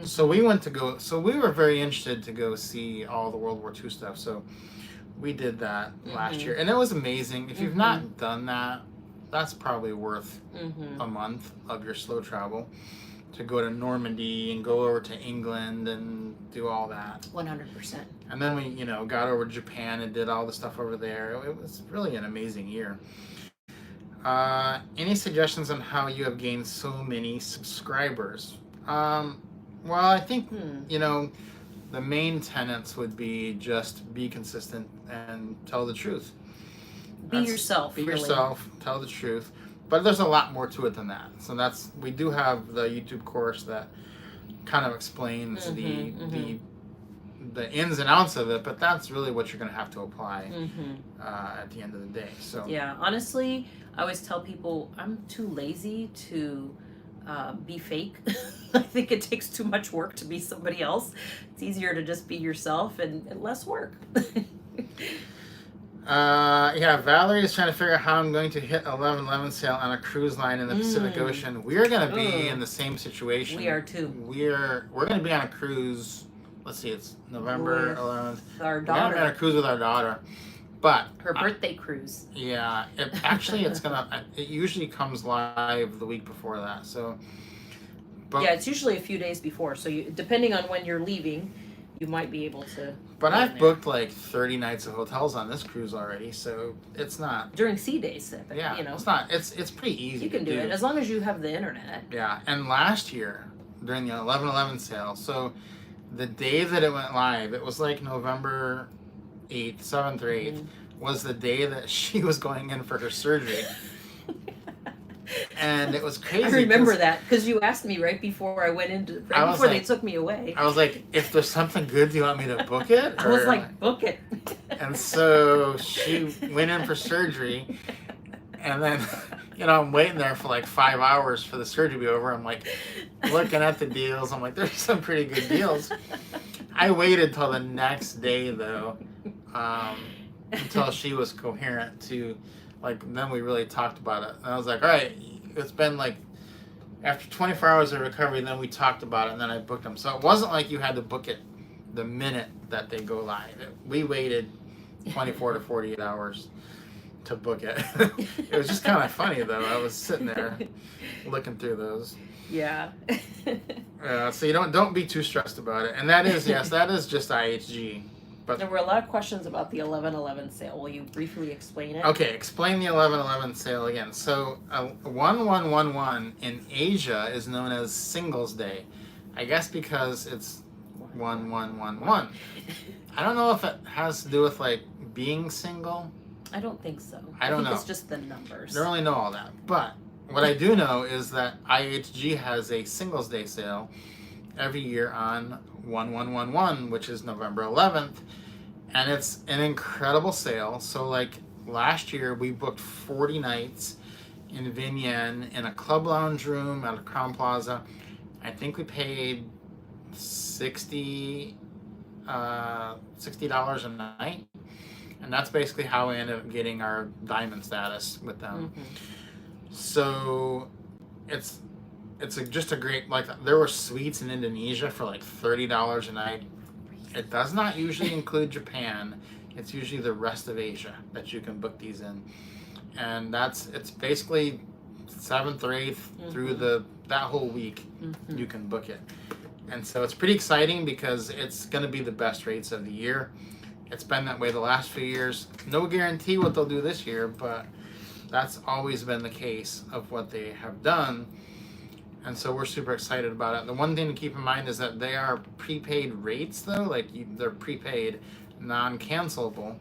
So we were very interested to go see all the World War II stuff. So we did that last year. And it was amazing. If you've not done that, that's probably worth a month of your slow travel to go to Normandy and go over to England and do all that. 100%. And then we, got over to Japan and did all the stuff over there. It was really an amazing year. Any suggestions on how you have gained so many subscribers? Well, I think, the main tenets would be just be consistent and tell the truth. Be yourself. Be yourself, tell the truth. But there's a lot more to it than that. So we do have the YouTube course that kind of explains the ins and outs of it, but that's really what you're going to have to apply at the end of the day. So yeah, honestly, I always tell people I'm too lazy to be fake. I think it takes too much work to be somebody else. It's easier to just be yourself and less work. Valerie is trying to figure out how I'm going to hit 11/11 sale on a cruise line in the Pacific Ocean. We're going to be in the same situation. We are too. We're going to be on a cruise. Let's see, it's November 11th. Our We're going daughter. to be on a cruise with our daughter. But her birthday cruise. Yeah, it usually comes live the week before that. So yeah, it's usually a few days before. So depending on when you're leaving, you might be able to. But I've booked like 30 nights of hotels on this cruise already, so it's not during sea days. Yeah, it's not. It's pretty easy. You can do it as long as you have the internet. Yeah, and last year during the 11/11 sale, so the day that it went live, it was like November 8th, 7th or 8th, was the day that she was going in for her surgery. And it was crazy. I remember that because you asked me right before I went into before they took me away. I was like, if there's something good, do you want me to book it? I was like, book it. And so she went in for surgery, and then I'm waiting there for like 5 hours for the surgery to be over. I'm like looking at the deals. I'm like, there's some pretty good deals. I waited till the next day though, until she was coherent to. Then we really talked about it. And I was like, all right, it's been like, after 24 hours of recovery, then we talked about it, and then I booked them. So it wasn't like you had to book it the minute that they go live. We waited 24 to 48 hours to book it. It was just kind of funny, though. I was sitting there looking through those. Yeah. So you don't be too stressed about it. And that is just IHG. But there were a lot of questions about the 11/11 sale. Will you briefly explain it? Okay, explain the 11/11 sale again. So 1111 in Asia is known as Singles Day. I guess because it's 1111. I don't know if it has to do with being single. I don't think so. I don't know. It's just the numbers. I don't really know all that. But what I do know is that IHG has a Singles Day sale every year on 1111, which is November 11th, and it's an incredible sale. So like last year we booked 40 nights in Vinyan in a club lounge room at a Crown Plaza. I think we paid $60 $60 a night, and that's basically how we ended up getting our diamond status with them. So it's just a great, like, there were suites in Indonesia for like $30 a night. It does not usually include Japan. It's usually the rest of Asia that you can book these in, and it's basically 7th or 8th through that whole week you can book it. And so it's pretty exciting because it's going to be the best rates of the year. It's been that way the last few years. No guarantee what they'll do this year, but that's always been the case of what they have done. And so we're super excited about it. The one thing to keep in mind is that they are prepaid rates, though. Like, they're prepaid, non-cancelable.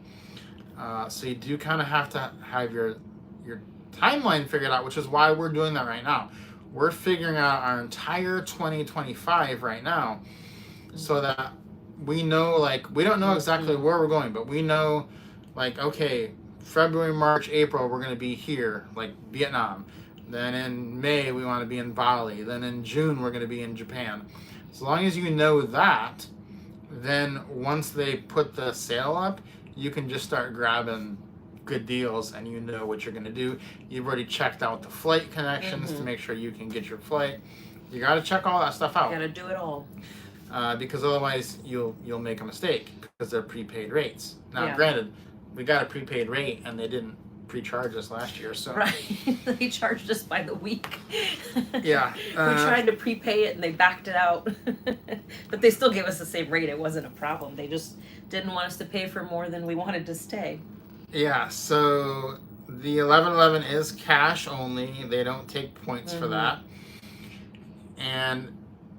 So you do kind of have to have your timeline figured out, which is why we're doing that right now. We're figuring out our entire 2025 right now, so that we know, like, we don't know exactly where we're going, but we know, like, okay, February, March, April, we're going to be here, like Vietnam. Then in May, we want to be in Bali. Then in June, we're going to be in Japan. As long as you know that, then once they put the sale up, you can just start grabbing good deals, and you know what you're going to do. You've already checked out the flight connections to make sure you can get your flight. You got to check all that stuff out. Got to do it all. Because otherwise you'll make a mistake, because they're prepaid rates. Now, granted, we got a prepaid rate and they didn't pre-charge us last year, so right. They charged us by the week. Yeah. We tried to prepay it and they backed it out. But they still gave us the same rate. It wasn't a problem. They just didn't want us to pay for more than we wanted to stay. Yeah, so the 1111 is cash only. They don't take points for that. And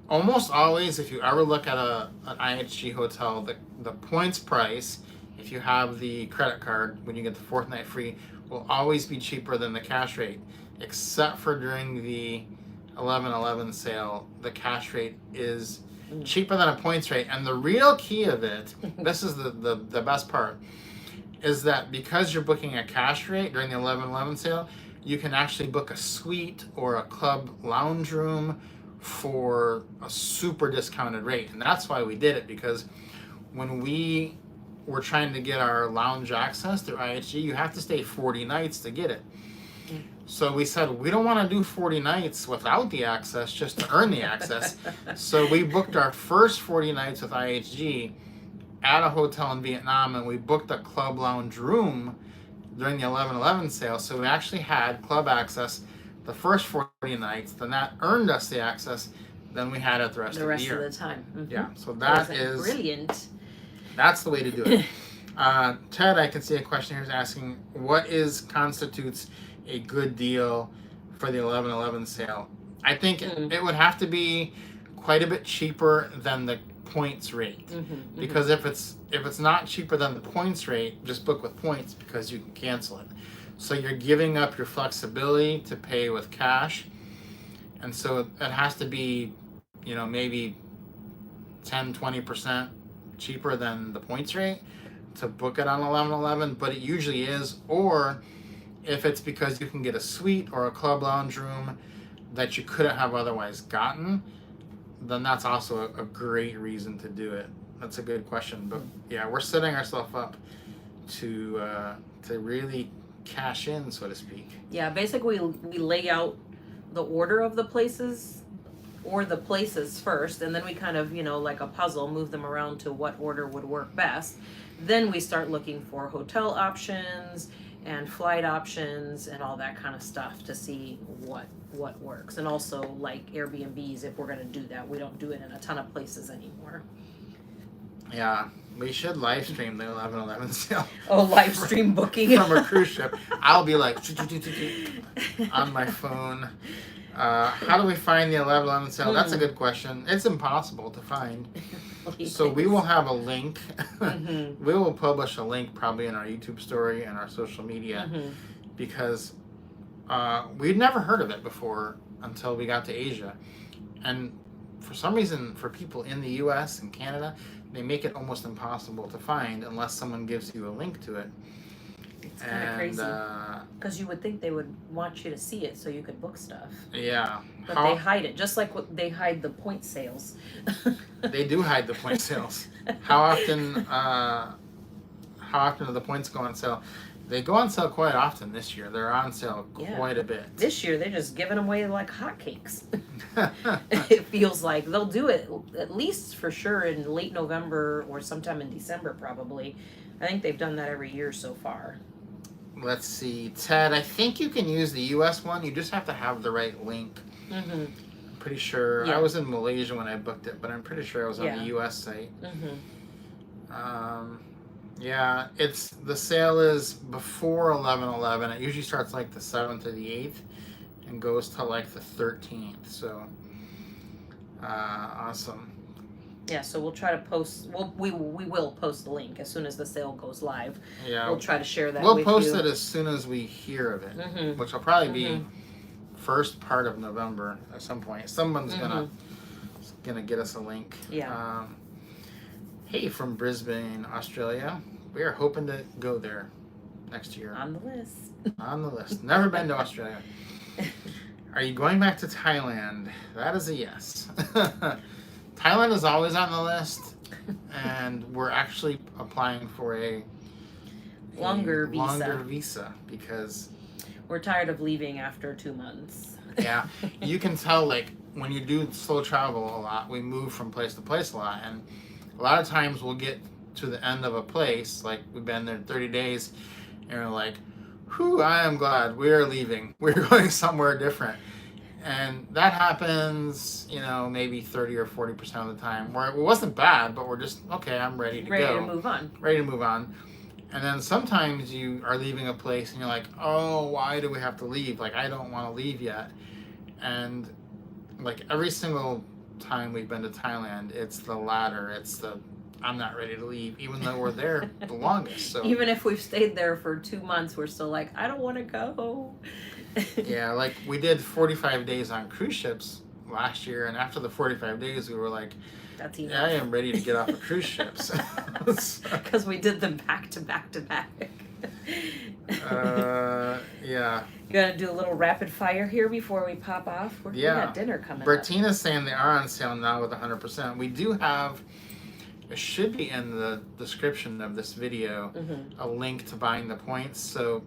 almost always, if you ever look at an IHG hotel, the points price, if you have the credit card, when you get the 4th night free, will always be cheaper than the cash rate, except for during the 1111 sale. The cash rate is cheaper than a points rate. And the real key of it, this is the best part, is that because you're booking a cash rate during the 1111 sale, you can actually book a suite or a club lounge room for a super discounted rate. And that's why we did it, because when we were trying to get our lounge access through IHG, you have to stay 40 nights to get it. So we said, we don't want to do 40 nights without the access just to earn the access. So we booked our first 40 nights with IHG at a hotel in Vietnam, and we booked a club lounge room during the 1111 sale. So we actually had club access the first 40 nights, then that earned us the access, then we had it the rest of the year. The time. Yeah, so that is brilliant. That's the way to do it. Ted, I can see a question here is asking, what constitutes a good deal for the 1111 sale? I think it would have to be quite a bit cheaper than the points rate, because if it's not cheaper than the points rate, just book with points, because you can cancel it. So you're giving up your flexibility to pay with cash, and so it has to be, maybe 10-20% cheaper than the points rate to book it on 1111, but it usually is. Or if it's because you can get a suite or a club lounge room that you couldn't have otherwise gotten, then that's also a great reason to do it. That's a good question, but yeah, we're setting ourselves up to really cash in, so to speak. Yeah, basically we lay out the order of the places, or the places first, and then we kind of, like a puzzle, move them around to what order would work best. Then we start looking for hotel options and flight options and all that kind of stuff to see what works. And also, like, Airbnbs, if we're going to do that. We don't do it in a ton of places anymore. Yeah, we should live stream the 1111 sale. Oh, live stream booking from a cruise ship. I'll be like on my phone. How do we find the 1111 sale? That's a good question. It's impossible to find. So we will have a link. We will publish a link probably in our YouTube story and our social media, because We'd never heard of it before until we got to Asia. And for some reason, for people in the US and Canada, they make it almost impossible to find unless someone gives you a link to it. It's kind of crazy. Because you would think they would want you to see it so you could book stuff. Yeah. But they hide it, just like they hide the point sales. They do hide the point sales. How often do the points go on sale? They go on sale quite often this year. They're on sale quite a bit. This year, they're just giving them away like hotcakes. It feels like they'll do it at least for sure in late November or sometime in December, probably. I think they've done that every year so far. Let's see, Ted. I think you can use the U.S. one. You just have to have the right link. Mm-hmm. I'm pretty sure. Yeah. I was in Malaysia when I booked it, but I'm pretty sure I was on the U.S. site. Mm-hmm. Yeah, the sale is before 11/11. It usually starts like the 7th or the 8th and goes to like the 13th. So, awesome. Yeah, so we'll try to post. We will post the link as soon as the sale goes live. Yeah, we'll try to share that. We'll post it as soon as we hear of it, mm-hmm. which will probably be first part of November at some point. Someone's gonna get us a link. Yeah. Hey, from Brisbane, Australia. We are hoping to go there next year. On the list. On the list. Never been to Australia. Are you going back to Thailand? That is a yes. Thailand is always on the list, and we're actually applying for a longer visa because we're tired of leaving after 2 months. Yeah, you can tell, like, when you do slow travel a lot, we move from place to place a lot, and a lot of times we'll get to the end of a place, like we've been there 30 days, and we're like, whew, I am glad we're leaving. We're going somewhere different. And that happens, maybe 30 or 40% of the time, where it wasn't bad, but we're just, okay, I'm ready to go. Ready to move on. Ready to move on. And then sometimes you are leaving a place and you're like, oh, why do we have to leave? Like, I don't want to leave yet. And like every single time we've been to Thailand, it's the latter. It's the, I'm not ready to leave, even though we're there the longest. So even if we've stayed there for 2 months, we're still like, I don't want to go. Yeah, like we did 45 days on cruise ships last year, and after the 45 days, we were like, that's enough. Yeah, I am ready to get off of cruise ships. Because we did them back to back to back. Yeah. You gotta do a little rapid fire here before we pop off? We got dinner coming up. Bertina's saying they are on sale now with 100%. We do have, it should be in the description of this video, a link to buying the points. So,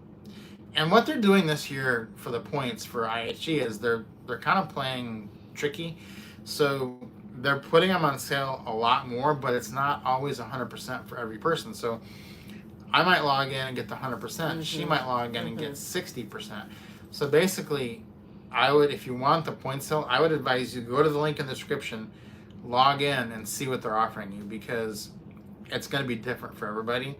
and what they're doing this year for the points for IHG is they're kind of playing tricky. So they're putting them on sale a lot more, but it's not always 100% for every person. So I might log in and get the 100%. She might log in and get 60%. So basically, I would, if you want the point sale, I would advise you go to the link in the description, log in and see what they're offering you, because it's going to be different for everybody.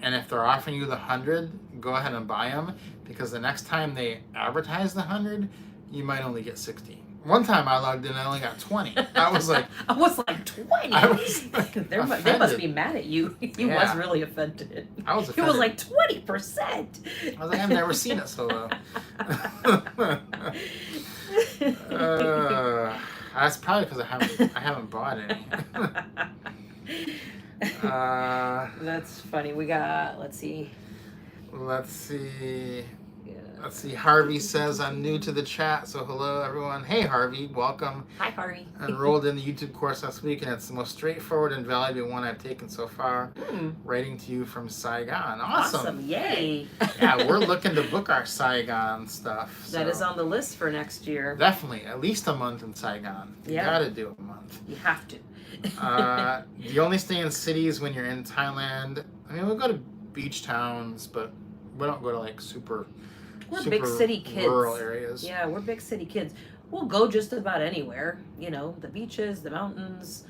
And if they're offering you the 100, go ahead and buy them, because the next time they advertise the 100, you might only get 60. One time I logged in and I only got 20. I was like 20? I was like, they must be mad at you. He was really offended. I was offended. He was like, 20%. I was like, I've never seen it so low. That's probably because I haven't bought any. That's funny. We got, let's see. Let's see. Harvey says, I'm new to the chat, so hello everyone. Hey Harvey, welcome. Hi Harvey. Enrolled in the YouTube course last week, and it's the most straightforward and valuable one I've taken so far. Writing to you from Saigon. Awesome. Yay. Yeah, we're looking to book our Saigon stuff. So. That is on the list for next year. Definitely. At least a month in Saigon. You gotta do a month. You have to. You only stay in cities when you're in Thailand. I mean, we'll go to beach towns, but we don't go to like we're big city kids. Rural areas. Yeah, we're big city kids. We'll go just about anywhere. The beaches, the mountains,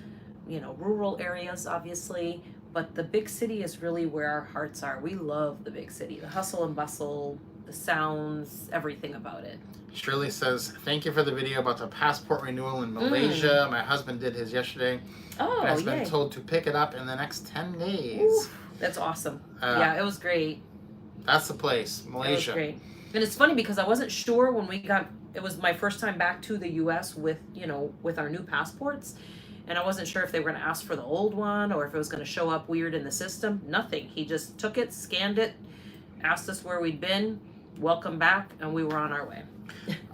rural areas, obviously. But the big city is really where our hearts are. We love the big city. The hustle and bustle, the sounds, everything about it. Shirley says, thank you for the video about the passport renewal in Malaysia. My husband did his yesterday. Oh, and has been told to pick it up in the next 10 days. Ooh, that's awesome. Yeah, it was great. That's the place, Malaysia. It was great. And it's funny because I wasn't sure when we got, it was my first time back to the US with, with our new passports. And I wasn't sure if they were going to ask for the old one or if it was going to show up weird in the system. Nothing. He just took it, scanned it, asked us where we'd been, welcome back, and we were on our way.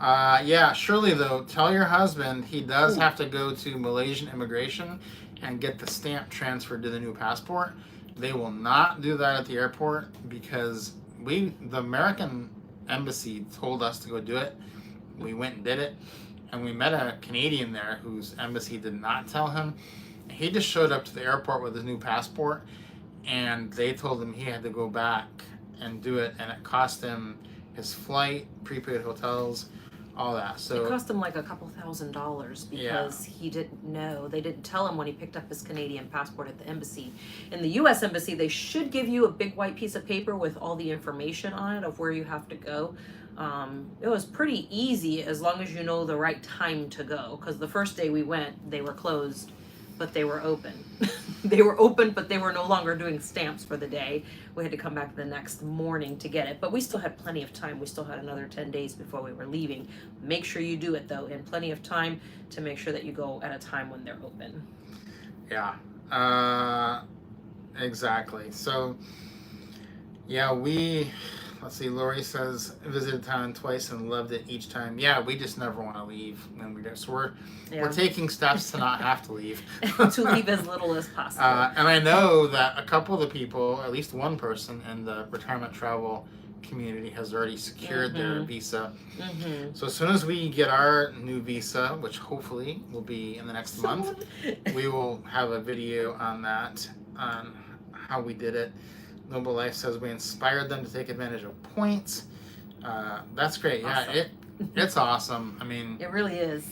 Yeah, Shirley, though, tell your husband he does have to go to Malaysian immigration and get the stamp transferred to the new passport. They will not do that at the airport because the American embassy told us to go do it. We went and did it, and we met a Canadian there whose embassy did not tell him. He just showed up to the airport with his new passport, and they told him he had to go back and do it, and it cost him his flight, prepaid hotels, all that. So it cost him like a couple $1,000s because he didn't know. They didn't tell him when he picked up his Canadian passport at the embassy. In the US embassy, they should give you a big white piece of paper with all the information on it of where you have to go. It was pretty easy as long as you know the right time to go, because the first day we went, they were closed, but they were open. They were open, but they were no longer doing stamps for the day. We had to come back the next morning to get it, but we still had plenty of time. We still had another 10 days before we were leaving. Make sure you do it, though, in plenty of time to make sure that you go at a time when they're open. Yeah, exactly. So, yeah, let's see, Lori says, visited town twice and loved it each time. Yeah, we just never want to leave when we do. So we're taking steps to not have to leave. To leave as little as possible. And I know that a couple of the people, at least one person in the retirement travel community has already secured their visa. So as soon as we get our new visa, which hopefully will be in the next month, we will have a video on that, on how we did it. Noble Life says we inspired them to take advantage of points. That's great. Awesome. Yeah, it's awesome. I mean, it really is.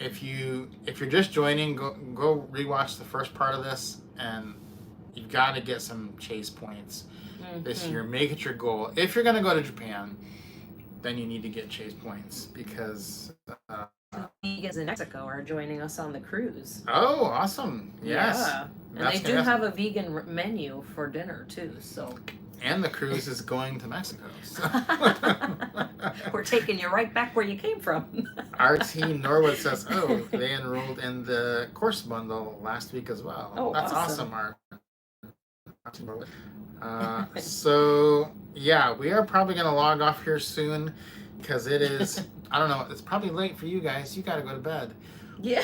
If you're just joining, go rewatch the first part of this, and you've got to get some chase points this year. Make it your goal. If you're going to go to Japan, then you need to get chase points because vegans in Mexico are joining us on the cruise. Oh, awesome! Yes, yeah. And they do have a vegan menu for dinner too. So. And the cruise is going to Mexico. So. We're taking you right back where you came from. RT Norwood says, "Oh, they enrolled in the course bundle last week as well." Oh, that's awesome. RT Norwood. So yeah, we are probably going to log off here soon because it is. I don't know. It's probably late for you guys. You got to go to bed. Yeah.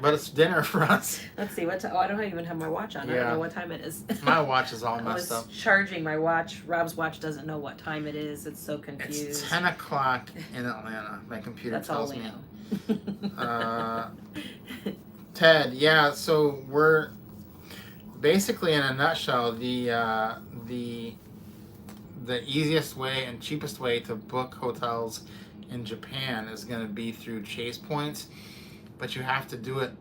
But it's dinner for us. Let's see what. I don't even have my watch on. I don't know what time it is. My watch is all messed up. I was charging my watch. Rob's watch doesn't know what time it is. It's so confused. It's 10 o'clock in Atlanta. My computer tells me. Ted, yeah. So we're basically, in a nutshell, the easiest way and cheapest way to book hotels in Japan is going to be through Chase Points, but you have to do it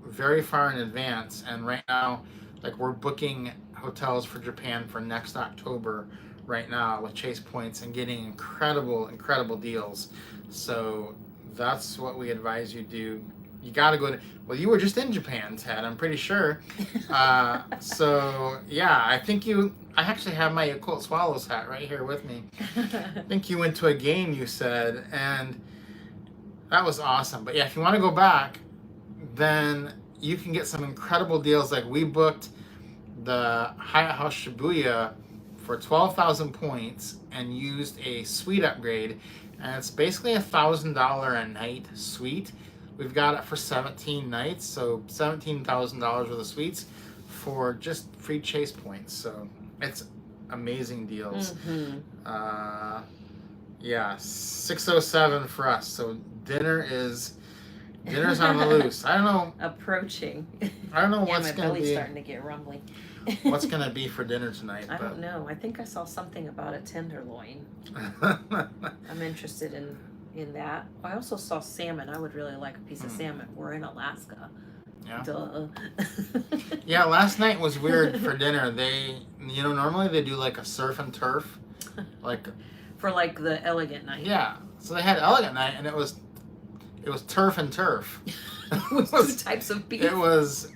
very far in advance. And right now, like, we're booking hotels for Japan for next October right now with Chase Points and getting incredible deals. So that's what we advise you do. You got to go to, well, you were just in Japan, Ted, I'm pretty sure. So yeah, I actually have my Yakult Swallows hat right here with me. I think you went to a game, you said, and that was awesome. But yeah, if you want to go back, then you can get some incredible deals. Like, we booked the Hyatt House Shibuya for 12,000 points and used a suite upgrade, and it's basically $1,000 a night suite. We've got it for 17 nights, so $17,000 worth of suites for just free Chase Points. So it's amazing deals. Yeah, 6:07 for us. So dinner's on the loose. I don't know. Approaching. I don't know yeah, what's my gonna belly's be. starting to get rumbly. What's gonna be for dinner tonight? I don't know. I think I saw something about a tenderloin. I'm interested in that. I also saw salmon. I would really like a piece of salmon. We're in Alaska. Yeah. Duh. Yeah, last night was weird for dinner. They, normally they do like a surf and turf, like for like the elegant night. Yeah, so they had elegant night, and it was turf and turf. With two types of beef. It was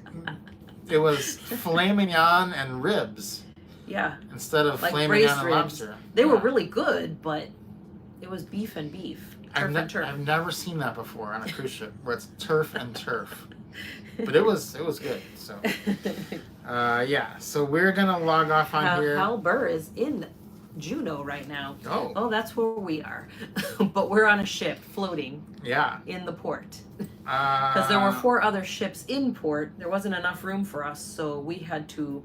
filet mignon and ribs. Yeah. instead of Like flaming braised on a ribs. lobster. They were Yeah. really good, but it was beef and beef. Turf and turf. I've never seen that before on a cruise ship where it's turf and turf. But it was good. So yeah. So we're gonna log off on here. Hal Burr is in Juneau right now. Oh, that's where we are. But we're on a ship floating. Yeah. In the port. Because there were 4 other ships in port. There wasn't enough room for us, so we had to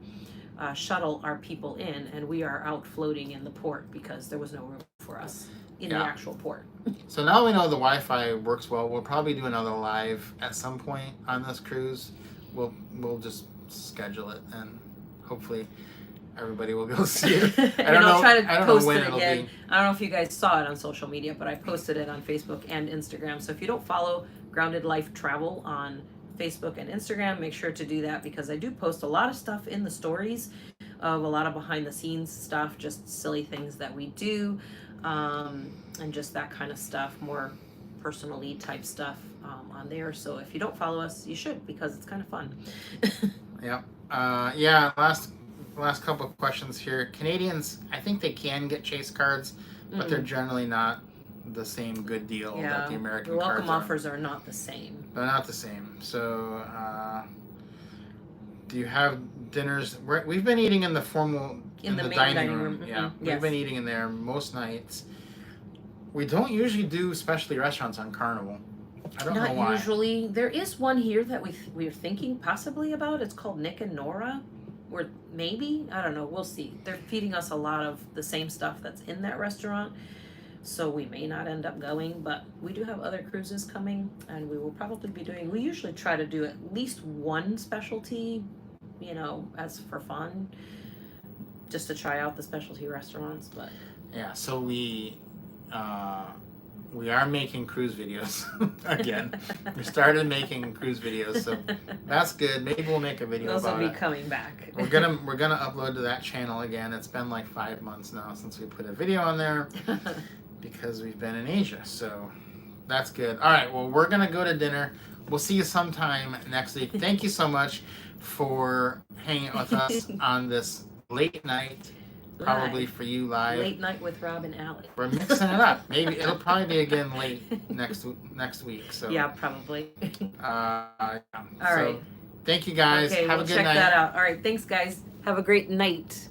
shuttle our people in, and we are out floating in the port because there was no room for us in the actual port. So now we know the Wi-Fi works well. We'll probably do another live at some point on this cruise. We'll just schedule it, and hopefully everybody will go see it. I'll try to post when it it'll again. be. I don't know if you guys saw it on social media, but I posted it on Facebook and Instagram. So if you don't follow Grounded Life Travel on Facebook and Instagram, make sure to do that, because I do post a lot of stuff in the stories of a lot of behind the scenes stuff, just silly things that we do, and just that kind of stuff, more personally type stuff on there. So if you don't follow us, you should, because it's kind of fun. Yep. Yeah. Last couple of questions here. Canadians, I think they can get chase cards, but they're generally not the same good deal that the American cards are. Welcome offers are not the same. They're not the same. So, do you have dinners? We've been eating in the in the main dining room. Mm-hmm. Yeah, yes. We've been eating in there most nights. We don't usually do specialty restaurants on Carnival. I don't know why. Not usually. There is one here that we're thinking possibly about. It's called Nick and Nora. Or maybe, I don't know, we'll see. They're feeding us a lot of the same stuff that's in that restaurant, so we may not end up going, but we do have other cruises coming, and we will probably be doing, we usually try to do at least one specialty, as for fun, just to try out the specialty restaurants. But yeah, so we are making cruise videos again. We started making cruise videos, so that's good. Maybe we'll make a video those about will it. be coming back. We're gonna upload to that channel again. It's been like 5 months now since we put a video on there because we've been in Asia, so that's good. All right, well, we're gonna go to dinner. We'll see you sometime next week. Thank you so much for hanging out with us on this late night. Probably for you live. Late night with Rob and Allie. We're mixing it up. Maybe it'll probably be again late next week. So yeah, probably. All right. Thank you guys. Okay, Have we'll a good check night. that out. All right, thanks guys. Have a great night.